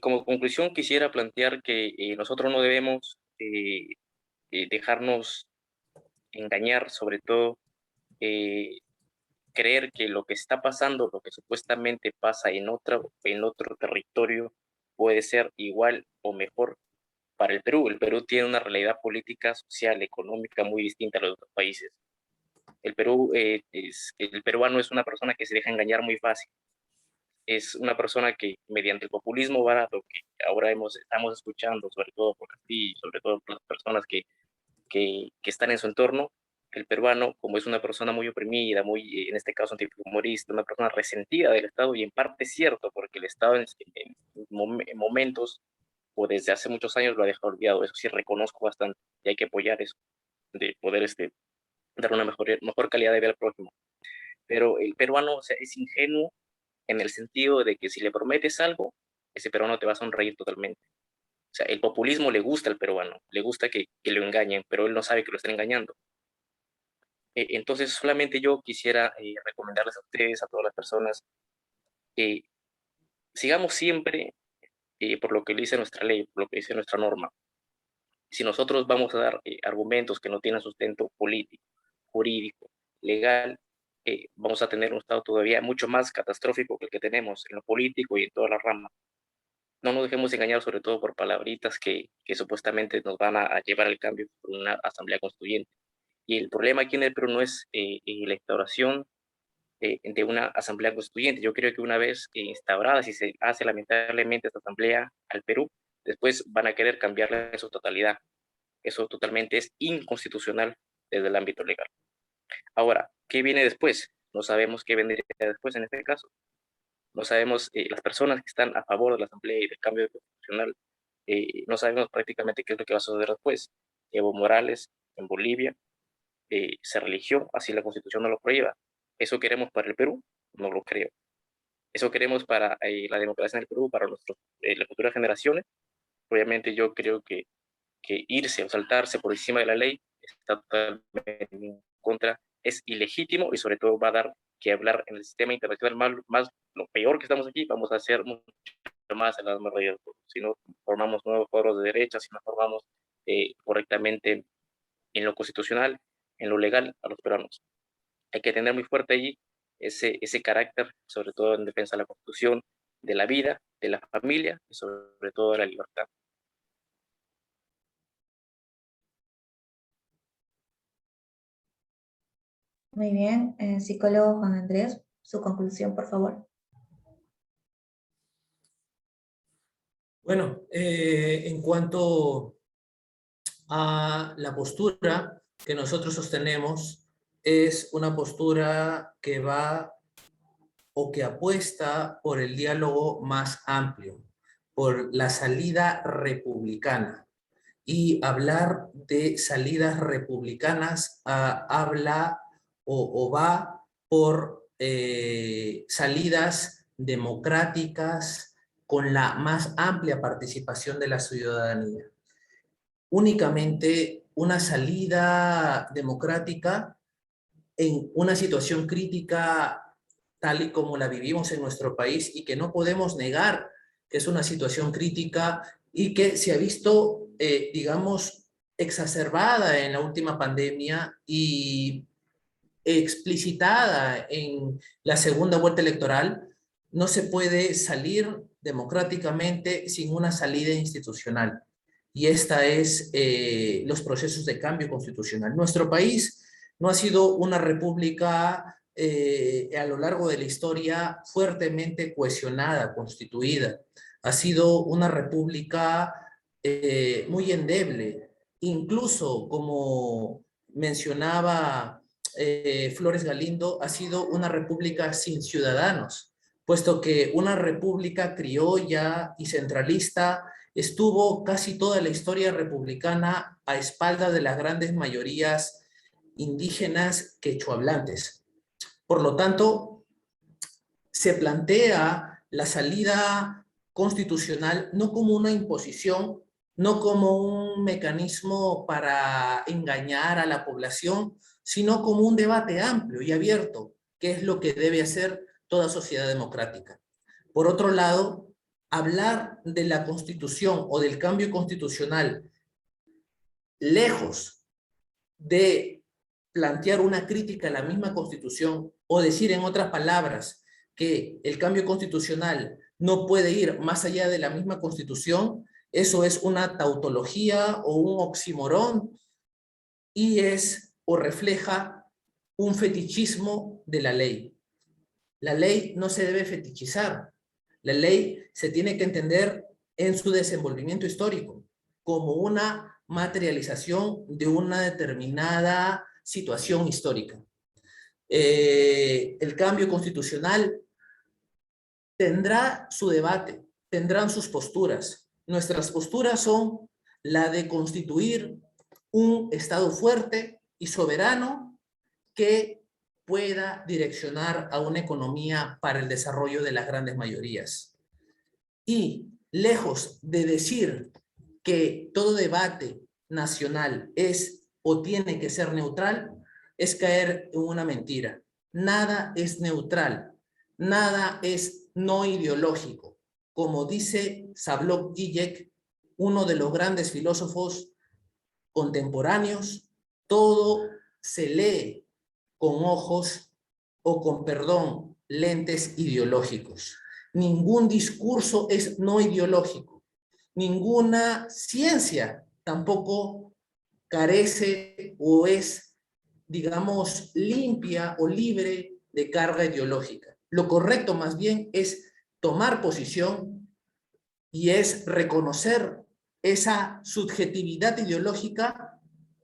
S5: Como conclusión quisiera plantear que nosotros no debemos dejarnos engañar, sobre todo creer que lo que está pasando, lo que supuestamente pasa en otro territorio, puede ser igual o mejor para el Perú. El Perú tiene una realidad política, social, económica muy distinta a los otros países. El peruano es una persona que se deja engañar muy fácil. Es una persona que mediante el populismo barato que ahora estamos escuchando, sobre todo por ti, sobre todo por las personas que están en su entorno, el peruano, como es una persona muy oprimida, muy, en este caso, antihumorista, una persona resentida del Estado, y en parte es cierto, porque el Estado en momentos o desde hace muchos años lo ha dejado olvidado. Eso sí reconozco bastante y hay que apoyar eso, de poder dar una mejor calidad de vida al prójimo. Pero el peruano, o sea, es ingenuo en el sentido de que si le prometes algo, ese peruano te va a sonreír totalmente. O sea, el populismo le gusta al peruano, le gusta que lo engañen, pero él no sabe que lo están engañando. Entonces, solamente yo quisiera recomendarles a ustedes, a todas las personas, que sigamos siempre por lo que dice nuestra ley, por lo que dice nuestra norma. Si nosotros vamos a dar argumentos que no tienen sustento político, jurídico, legal, vamos a tener un estado todavía mucho más catastrófico que el que tenemos en lo político y en todas las ramas. No nos dejemos engañar sobre todo por palabritas que supuestamente nos van a llevar al cambio por una asamblea constituyente. Y el problema aquí en el Perú no es la instauración de una asamblea constituyente. Yo creo que una vez instaurada, si se hace lamentablemente esta asamblea al Perú, después van a querer cambiarla en su totalidad. Eso totalmente es inconstitucional desde el ámbito legal. Ahora, ¿qué viene después? No sabemos qué vendría después en este caso. No sabemos, las personas que están a favor de la asamblea y del cambio constitucional, no sabemos prácticamente qué es lo que va a suceder después. Evo Morales en Bolivia se religió, así la Constitución no lo prohíba. ¿Eso queremos para el Perú? No lo creo. ¿Eso queremos para la democracia en el Perú, para las futuras generaciones? Obviamente yo creo que irse o saltarse por encima de la ley está totalmente en contra, es ilegítimo y sobre todo va a dar que hablar en el sistema internacional más lo peor que estamos aquí, vamos a hacer mucho más en las medidas. Si no formamos nuevos foros de derecha, si no formamos correctamente en lo constitucional, en lo legal a los peruanos. Hay que tener muy fuerte allí ese carácter, sobre todo en defensa de la Constitución, de la vida, de la familia y sobre todo de la libertad.
S4: Muy bien, psicólogo Juan Andrés, su conclusión, por favor.
S6: Bueno, en cuanto a la postura que nosotros sostenemos es una postura que va o que apuesta por el diálogo más amplio, por la salida republicana. Y hablar de salidas republicanas habla o va por salidas democráticas con la más amplia participación de la ciudadanía. Únicamente una salida democrática en una situación crítica tal y como la vivimos en nuestro país y que no podemos negar que es una situación crítica y que se ha visto, digamos, exacerbada en la última pandemia y explicitada en la segunda vuelta electoral, no se puede salir democráticamente sin una salida institucional. Y esta es los procesos de cambio constitucional. Nuestro país no ha sido una república a lo largo de la historia fuertemente cohesionada, constituida. Ha sido una república muy endeble. Incluso, como mencionaba Flores Galindo, ha sido una república sin ciudadanos, puesto que una república criolla y centralista estuvo casi toda la historia republicana a espaldas de las grandes mayorías indígenas quechohablantes. Por lo tanto, se plantea la salida constitucional no como una imposición, no como un mecanismo para engañar a la población, sino como un debate amplio y abierto, que es lo que debe hacer toda sociedad democrática. Por otro lado, hablar de la Constitución o del cambio constitucional lejos de plantear una crítica a la misma Constitución o decir en otras palabras que el cambio constitucional no puede ir más allá de la misma Constitución, eso es una tautología o un oxímoron y es o refleja un fetichismo de la ley. La ley no se debe fetichizar. La ley se tiene que entender en su desenvolvimiento histórico como una materialización de una determinada situación histórica. El cambio constitucional tendrá su debate, tendrán sus posturas. Nuestras posturas son la de constituir un Estado fuerte y soberano que pueda direccionar a una economía para el desarrollo de las grandes mayorías. Y lejos de decir que todo debate nacional es o tiene que ser neutral, es caer en una mentira. Nada es neutral, nada es no ideológico. Como dice Szablok-Zizek, uno de los grandes filósofos contemporáneos, todo se lee con ojos o con, perdón, lentes ideológicos. Ningún discurso es no ideológico. Ninguna ciencia tampoco carece o es, digamos, limpia o libre de carga ideológica. Lo correcto más bien es tomar posición y es reconocer esa subjetividad ideológica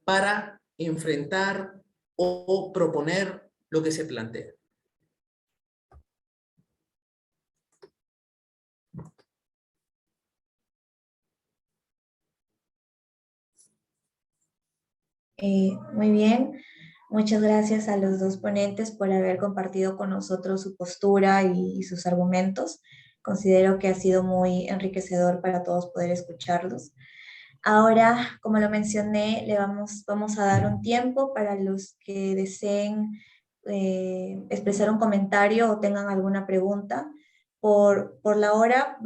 S6: para enfrentar o proponer lo que se plantea.
S4: Muy bien, muchas gracias a los dos ponentes por haber compartido con nosotros su postura y sus argumentos. Considero que ha sido muy enriquecedor para todos poder escucharlos. Ahora, como lo mencioné, vamos a dar un tiempo para los que deseen expresar un comentario o tengan alguna pregunta. Por la hora,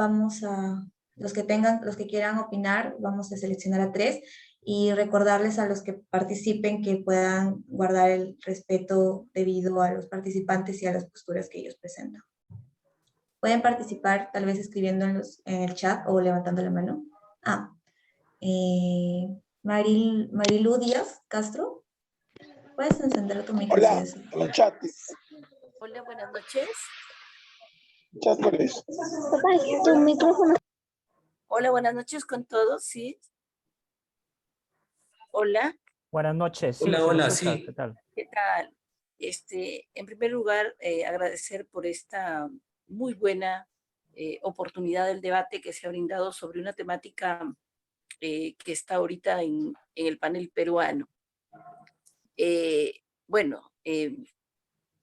S4: los que quieran opinar, vamos a seleccionar a 3 y recordarles a los que participen que puedan guardar el respeto debido a los participantes y a las posturas que ellos presentan. Pueden participar tal vez escribiendo en el chat o levantando la mano. Marilu Díaz Castro, puedes encender tu micrófono.
S7: Hola, chat.
S8: Hola, buenas noches.
S7: Chat, ¿cuál es?
S8: Tu micrófono. Hola, buenas noches con todos, ¿sí? Hola,
S2: Buenas noches. Sí,
S6: Hola,
S2: se le
S6: hola,
S2: escucha.
S6: sí.
S2: ¿Qué tal?
S8: ¿Qué tal? En primer lugar, agradecer por esta muy buena oportunidad del debate que se ha brindado sobre una temática que está ahorita en el panel peruano. Bueno,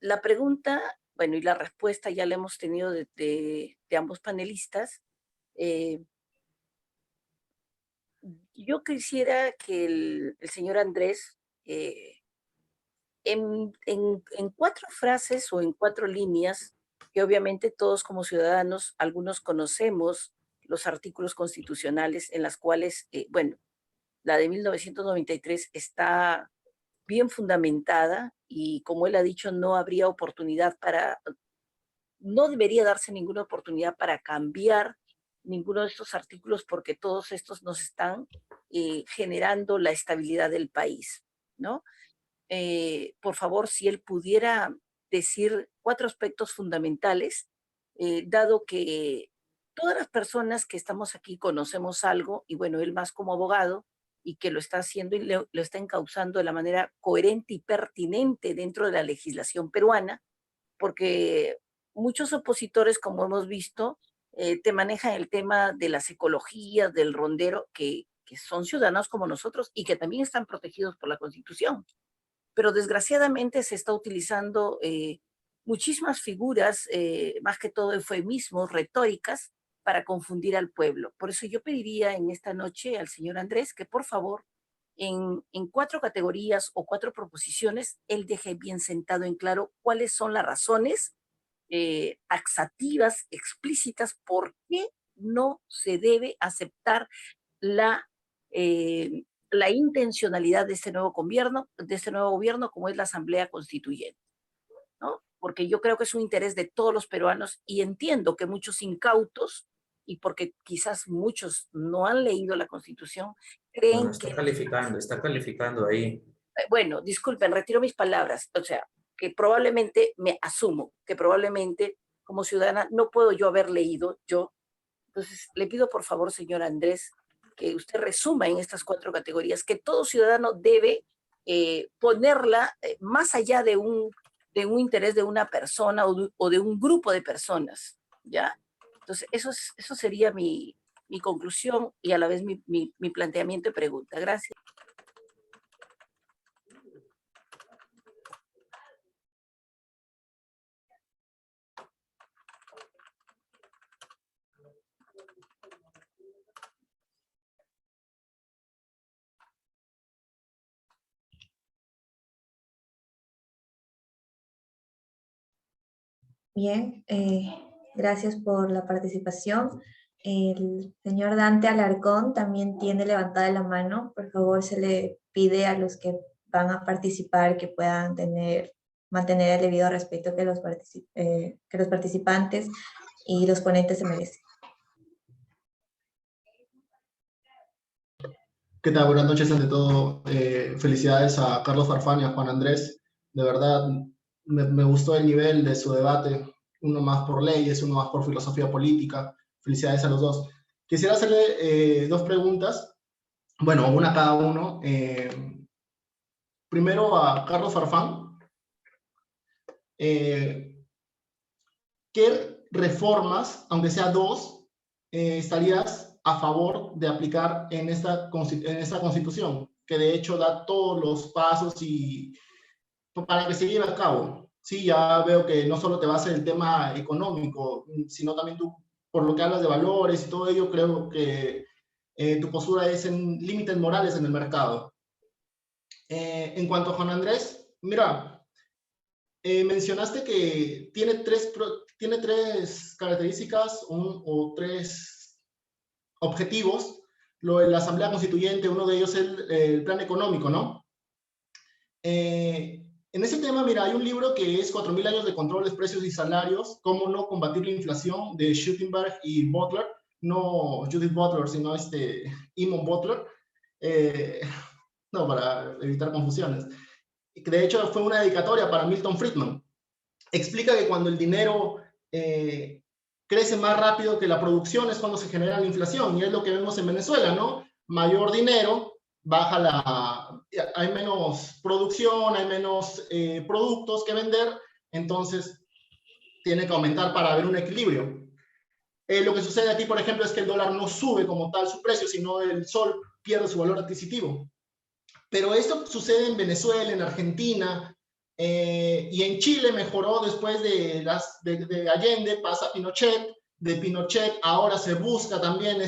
S8: la pregunta, bueno, y la respuesta ya la hemos tenido de ambos panelistas. Yo quisiera que el señor Andrés, en 4 frases o en 4 líneas, que obviamente todos como ciudadanos, algunos conocemos los artículos constitucionales en las cuales, bueno, la de 1993 está bien fundamentada y como él ha dicho, no habría oportunidad no debería darse ninguna oportunidad para cambiar ninguno de estos artículos porque todos estos nos están generando la estabilidad del país, ¿no? Por favor, si él pudiera decir 4 aspectos fundamentales, dado que todas las personas que estamos aquí conocemos algo, y bueno, él más como abogado, y que lo está haciendo y lo está encauzando de la manera coherente y pertinente dentro de la legislación peruana, porque muchos opositores, como hemos visto, te manejan el tema de las ecologías, del rondero, que son ciudadanos como nosotros y que también están protegidos por la Constitución. Pero desgraciadamente se está utilizando muchísimas figuras, más que todo eufemismos, retóricas, para confundir al pueblo. Por eso yo pediría en esta noche al señor Andrés que por favor en 4 categorías o 4 proposiciones, él deje bien sentado en claro cuáles son las razones taxativas, explícitas, por qué no se debe aceptar la, eh, la intencionalidad de este nuevo gobierno, como es la Asamblea Constituyente, ¿no? Porque yo creo que es un interés de todos los peruanos y entiendo que muchos incautos, y porque quizás muchos no han leído la Constitución, creen
S6: Bueno,
S8: que...
S6: está calificando ahí.
S8: Bueno, disculpen, retiro mis palabras. O sea, que probablemente me asumo, que probablemente como ciudadana no puedo yo haber leído yo. Entonces, le pido por favor, señor Andrés, que usted resuma en estas 4 categorías, que todo ciudadano debe ponerla más allá de un interés de una persona o de un grupo de personas, ¿ya? Entonces, eso sería mi conclusión y a la vez mi planteamiento y pregunta. Gracias.
S4: Bien, gracias por la participación. El señor Dante Alarcón también tiene levantada la mano. Por favor, se le pide a los que van a participar que puedan mantener el debido respeto que los participantes y los ponentes se merecen.
S9: ¿Qué tal? Buenas noches ante todo. Felicidades a Carlos Farfán y a Juan Andrés. De verdad, me gustó el nivel de su debate. Uno más por leyes, uno más por filosofía política. Felicidades a los dos. Quisiera hacerle 2 preguntas. Bueno, una a cada uno. Primero a Carlos Farfán. ¿Qué reformas, aunque sea 2, estarías a favor de aplicar en esta Constitución, que de hecho da todos los pasos para que se lleve a cabo? Sí, ya veo que no solo te vas en el tema económico, sino también tú, por lo que hablas de valores y todo ello, creo que tu postura es en límites morales en el mercado. En cuanto a Juan Andrés, mira, mencionaste que tiene 3 características o 3 objetivos, lo de la Asamblea Constituyente. Uno de ellos es el plan económico, ¿no? En ese tema, mira, hay un libro que es 4.000 años de controles, precios y salarios, cómo no combatir la inflación, de Schuttenberg y Butler, no Judith Butler, sino Eamon Butler, no, para evitar confusiones. De hecho, fue una dedicatoria para Milton Friedman. Explica que cuando el dinero crece más rápido que la producción es cuando se genera la inflación, y es lo que vemos en Venezuela, ¿no? Mayor dinero, hay menos producción, hay menos productos que vender, entonces tiene que aumentar para haber un equilibrio. Lo que sucede aquí, por ejemplo, es que el dólar no sube como tal su precio, sino el sol pierde su valor adquisitivo. Pero esto sucede en Venezuela, en Argentina, y en Chile mejoró después de Allende, pasa Pinochet, de Pinochet ahora se busca también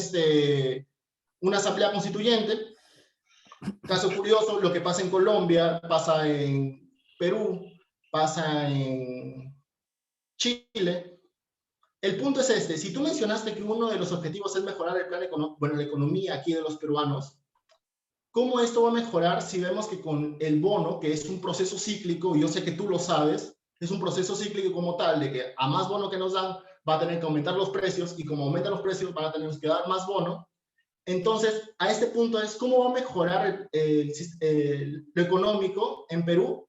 S9: una asamblea constituyente. Caso curioso, lo que pasa en Colombia, pasa en Perú, pasa en Chile. El punto es este, si tú mencionaste que uno de los objetivos es mejorar el plan económico, bueno, la economía aquí de los peruanos, ¿cómo esto va a mejorar si vemos que con el bono, que es un proceso cíclico, y yo sé que tú lo sabes, es un proceso cíclico como tal, de que a más bono que nos dan, va a tener que aumentar los precios, y como aumentan los precios, van a tener que dar más bono? Entonces, a este punto es, ¿cómo va a mejorar lo económico en Perú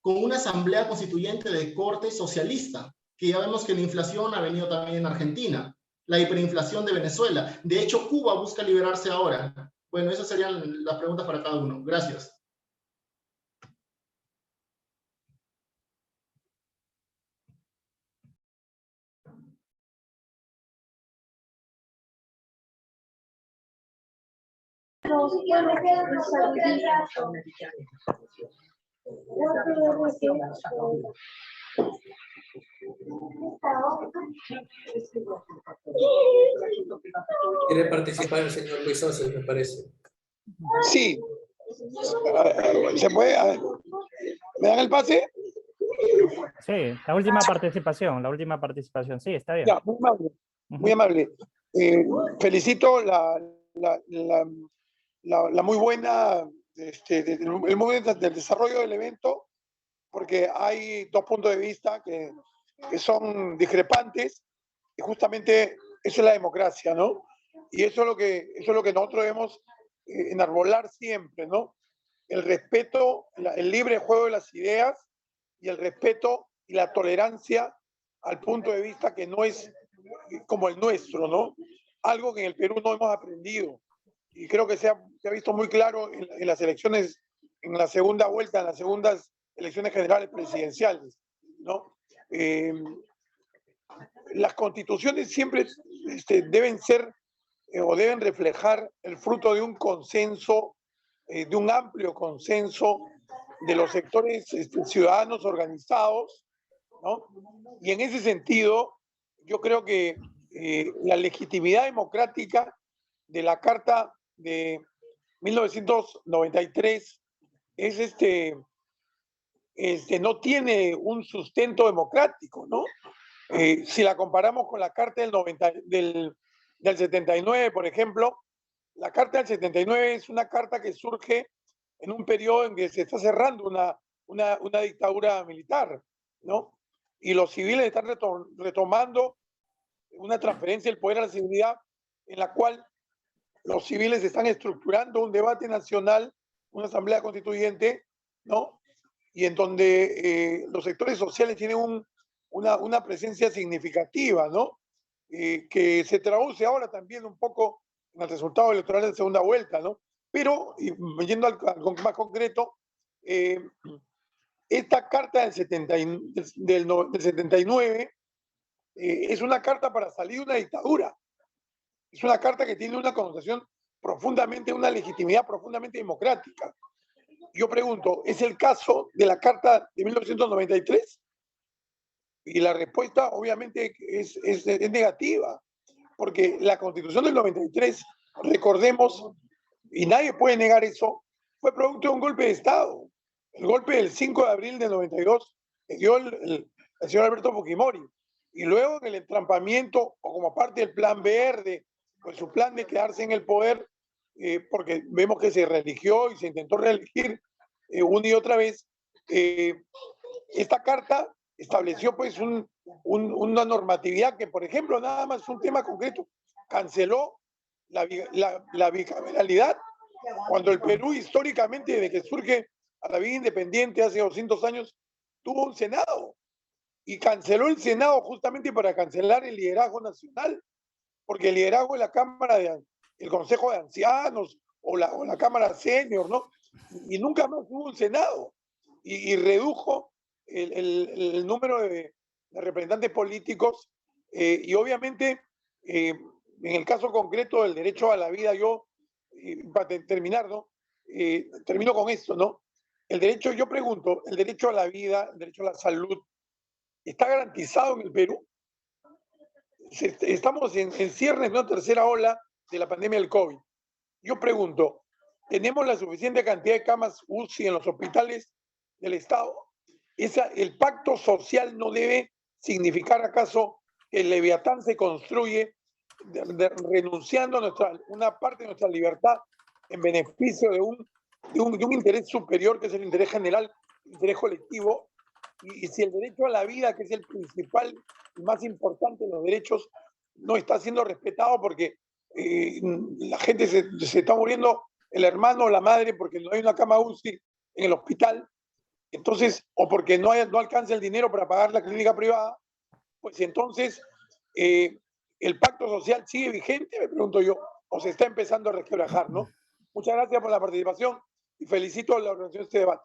S9: con una asamblea constituyente de corte socialista? Que ya vemos que la inflación ha venido también en Argentina, la hiperinflación de Venezuela. De hecho, Cuba busca liberarse ahora. Bueno, esas serían las preguntas para cada uno. Gracias.
S6: Quiere participar el señor Luis Sosa, me parece.
S7: Sí. ¿Se puede? ¿Me dan el pase?
S2: Sí, la última participación, sí, está bien.
S7: Ya, muy amable. Muy amable. Felicito la muy buena, el muy buen del desarrollo del evento, porque hay dos puntos de vista que son discrepantes, y justamente eso es la democracia, ¿no? Y eso es lo que nosotros debemos enarbolar siempre, ¿no? El respeto, el libre juego de las ideas, y el respeto y la tolerancia al punto de vista que no es como el nuestro, ¿no? Algo que en el Perú no hemos aprendido. Y creo que se ha visto muy claro en las elecciones, en la segunda vuelta, en las segundas elecciones generales presidenciales, ¿no? Las constituciones siempre deben ser o deben reflejar el fruto de un consenso, de un amplio consenso de los sectores ciudadanos organizados, ¿no? Y en ese sentido, yo creo que la legitimidad democrática de la Carta de 1993 no tiene un sustento democrático, ¿no? Si la comparamos con la Carta del 79, por ejemplo, la Carta del 79 es una carta que surge en un periodo en que se está cerrando una dictadura militar, ¿no? Y los civiles están retomando una transferencia del poder a la civilidad, en la cual los civiles están estructurando un debate nacional, una asamblea constituyente, ¿no? Y en donde los sectores sociales tienen una presencia significativa, ¿no? Que se traduce ahora también un poco en el resultado electoral de segunda vuelta, ¿no? Pero, yendo al más concreto, esta carta del 79 es una carta para salir de una dictadura. Es una carta que tiene una connotación una legitimidad profundamente democrática. Yo pregunto, ¿es el caso de la Carta de 1993? Y la respuesta obviamente es negativa, porque la Constitución del 93, recordemos, y nadie puede negar eso, fue producto de un golpe de Estado. El golpe del 5 de abril del 92 que dio el señor Alberto Fujimori. Y luego en el entrampamiento, o como parte del Plan Verde, con su plan de quedarse en el poder, porque vemos que se reeligió y se intentó reelegir una y otra vez, esta carta estableció pues una normatividad que, por ejemplo, nada más un tema concreto, canceló la bicameralidad, cuando el Perú históricamente, desde que surge a la vida independiente hace 200 años, tuvo un Senado, y canceló el Senado justamente para cancelar el liderazgo nacional, porque el liderazgo de la Cámara, el Consejo de Ancianos o la Cámara Senior, ¿no? Y nunca más hubo un Senado. Y redujo el número de representantes políticos. Y obviamente, en el caso concreto del derecho a la vida, yo, para terminar, ¿no? Termino con esto, ¿no? El derecho, yo pregunto, el derecho a la vida, el derecho a la salud, ¿está garantizado en el Perú? Estamos en ciernes de una tercera ola de la pandemia del COVID. Yo pregunto, ¿tenemos la suficiente cantidad de camas UCI en los hospitales del Estado? ¿El pacto social no debe significar acaso que el Leviatán se construye renunciando a una parte de nuestra libertad en beneficio de un interés superior, que es el interés general, el interés colectivo? Y si el derecho a la vida, que es el principal y más importante de los derechos, no está siendo respetado porque la gente se está muriendo, el hermano o la madre, porque no hay una cama UCI en el hospital, entonces, o porque no alcanza el dinero para pagar la clínica privada, pues entonces el pacto social sigue vigente, me pregunto yo, o se está empezando a resquebrajar, ¿no? Muchas gracias por la participación y felicito a la organización de este debate.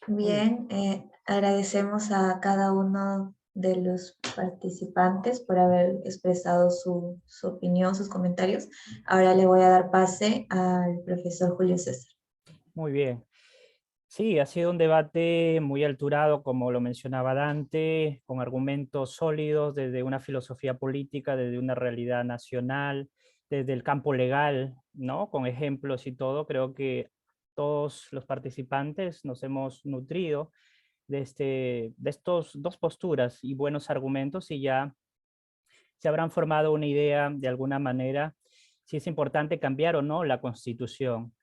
S4: Bien, agradecemos a cada uno de los participantes por haber expresado su opinión, sus comentarios. Ahora le voy a dar pase al profesor Julio César.
S2: Muy bien. Sí, ha sido un debate muy alturado, como lo mencionaba Dante, con argumentos sólidos desde una filosofía política, desde una realidad nacional, desde el campo legal, ¿no? Con ejemplos y todo. Creo que todos los participantes nos hemos nutrido de estos dos posturas y buenos argumentos, y ya se habrán formado una idea de alguna manera si es importante cambiar o no la Constitución.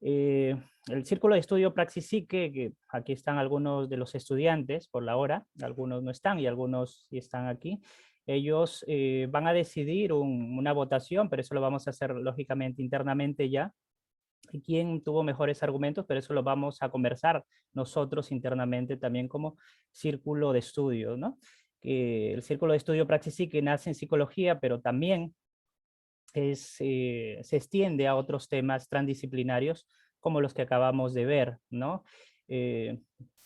S2: El Círculo de Estudio Praxis Psique, que aquí están algunos de los estudiantes por la hora, algunos no están y algunos sí están aquí. Ellos van a decidir una votación, pero eso lo vamos a hacer lógicamente internamente ya. Y quién tuvo mejores argumentos, pero eso lo vamos a conversar nosotros internamente también como Círculo de Estudio, ¿no? El Círculo de Estudio Praxis Psique nace en psicología, pero también se extiende a otros temas transdisciplinarios como los que acabamos de ver, ¿no?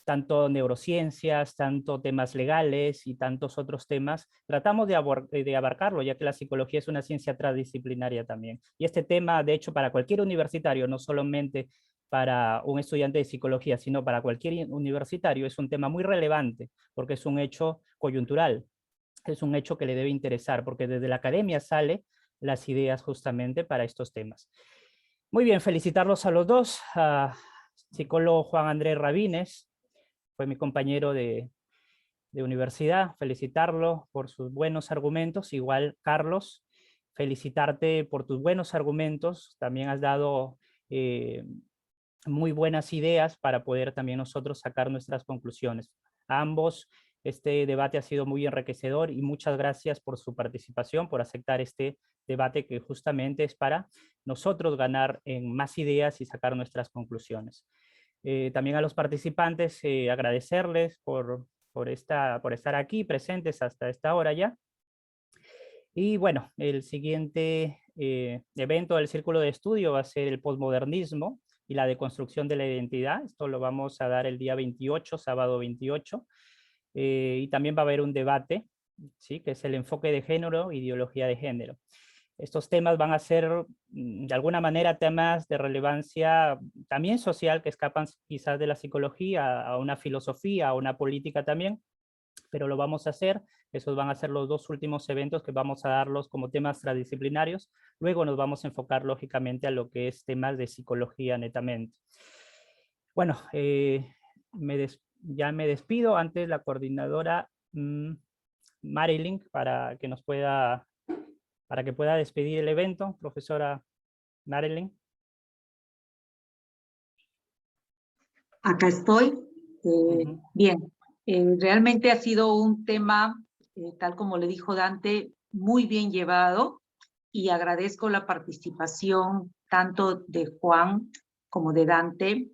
S2: Tanto neurociencias, tanto temas legales y tantos otros temas, tratamos de abarcarlo, ya que la psicología es una ciencia transdisciplinaria también. Y este tema, de hecho, para cualquier universitario, no solamente para un estudiante de psicología, sino para cualquier universitario, es un tema muy relevante, porque es un hecho coyuntural, es un hecho que le debe interesar, porque desde la academia sale las ideas justamente para estos temas. Muy bien, felicitarlos a los dos. Psicólogo Juan Andrés Rabines, fue mi compañero de universidad, felicitarlo por sus buenos argumentos. Igual, Carlos, felicitarte por tus buenos argumentos. También has dado muy buenas ideas para poder también nosotros sacar nuestras conclusiones. A ambos, este debate ha sido muy enriquecedor y muchas gracias por su participación, por aceptar este debate que justamente es para nosotros ganar en más ideas y sacar nuestras conclusiones. También a los participantes agradecerles por estar aquí presentes hasta esta hora ya. Y bueno, el siguiente evento del Círculo de Estudio va a ser el posmodernismo y la deconstrucción de la identidad. Esto lo vamos a dar el día 28, sábado 28. Y también va a haber un debate, ¿sí? Que es el enfoque de género, ideología de género. Estos temas van a ser, de alguna manera, temas de relevancia también social, que escapan quizás de la psicología a una filosofía, a una política también, pero lo vamos a hacer. Esos van a ser los dos últimos eventos que vamos a darlos como temas transdisciplinarios. Luego nos vamos a enfocar, lógicamente, a lo que es temas de psicología netamente. Bueno, ya me despido. Antes la coordinadora Marilyn, para que pueda despedir el evento. Profesora Marilyn.
S1: Acá estoy. Bien, realmente ha sido un tema, tal como le dijo Dante, muy bien llevado, y agradezco la participación tanto de Juan como de Dante,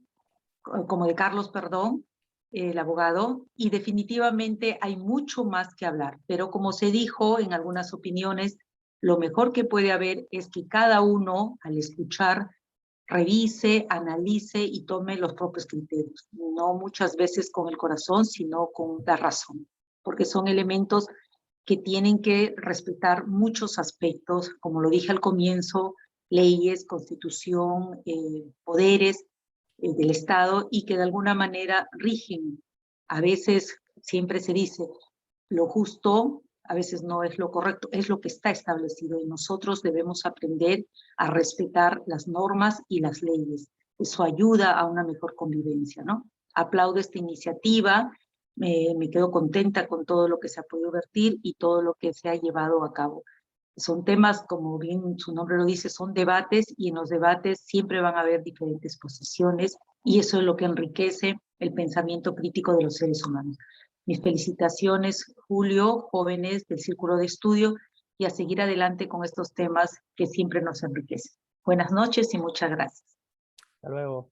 S1: como de Carlos, perdón, el abogado, y definitivamente hay mucho más que hablar, pero como se dijo en algunas opiniones, lo mejor que puede haber es que cada uno, al escuchar, revise, analice y tome los propios criterios, no muchas veces con el corazón, sino con la razón, porque son elementos que tienen que respetar muchos aspectos, como lo dije al comienzo, leyes, constitución, poderes del Estado, y que de alguna manera rigen. A veces siempre se dice, lo justo a veces no es lo correcto, es lo que está establecido, y nosotros debemos aprender a respetar las normas y las leyes. Eso ayuda a una mejor convivencia, ¿no? Aplaudo esta iniciativa, me quedo contenta con todo lo que se ha podido vertir y todo lo que se ha llevado a cabo. Son temas, como bien su nombre lo dice, son debates, y en los debates siempre van a haber diferentes posiciones, y eso es lo que enriquece el pensamiento crítico de los seres humanos. Mis felicitaciones, Julio, jóvenes del Círculo de Estudio, y a seguir adelante con estos temas que siempre nos enriquecen. Buenas noches y muchas gracias.
S2: Hasta luego.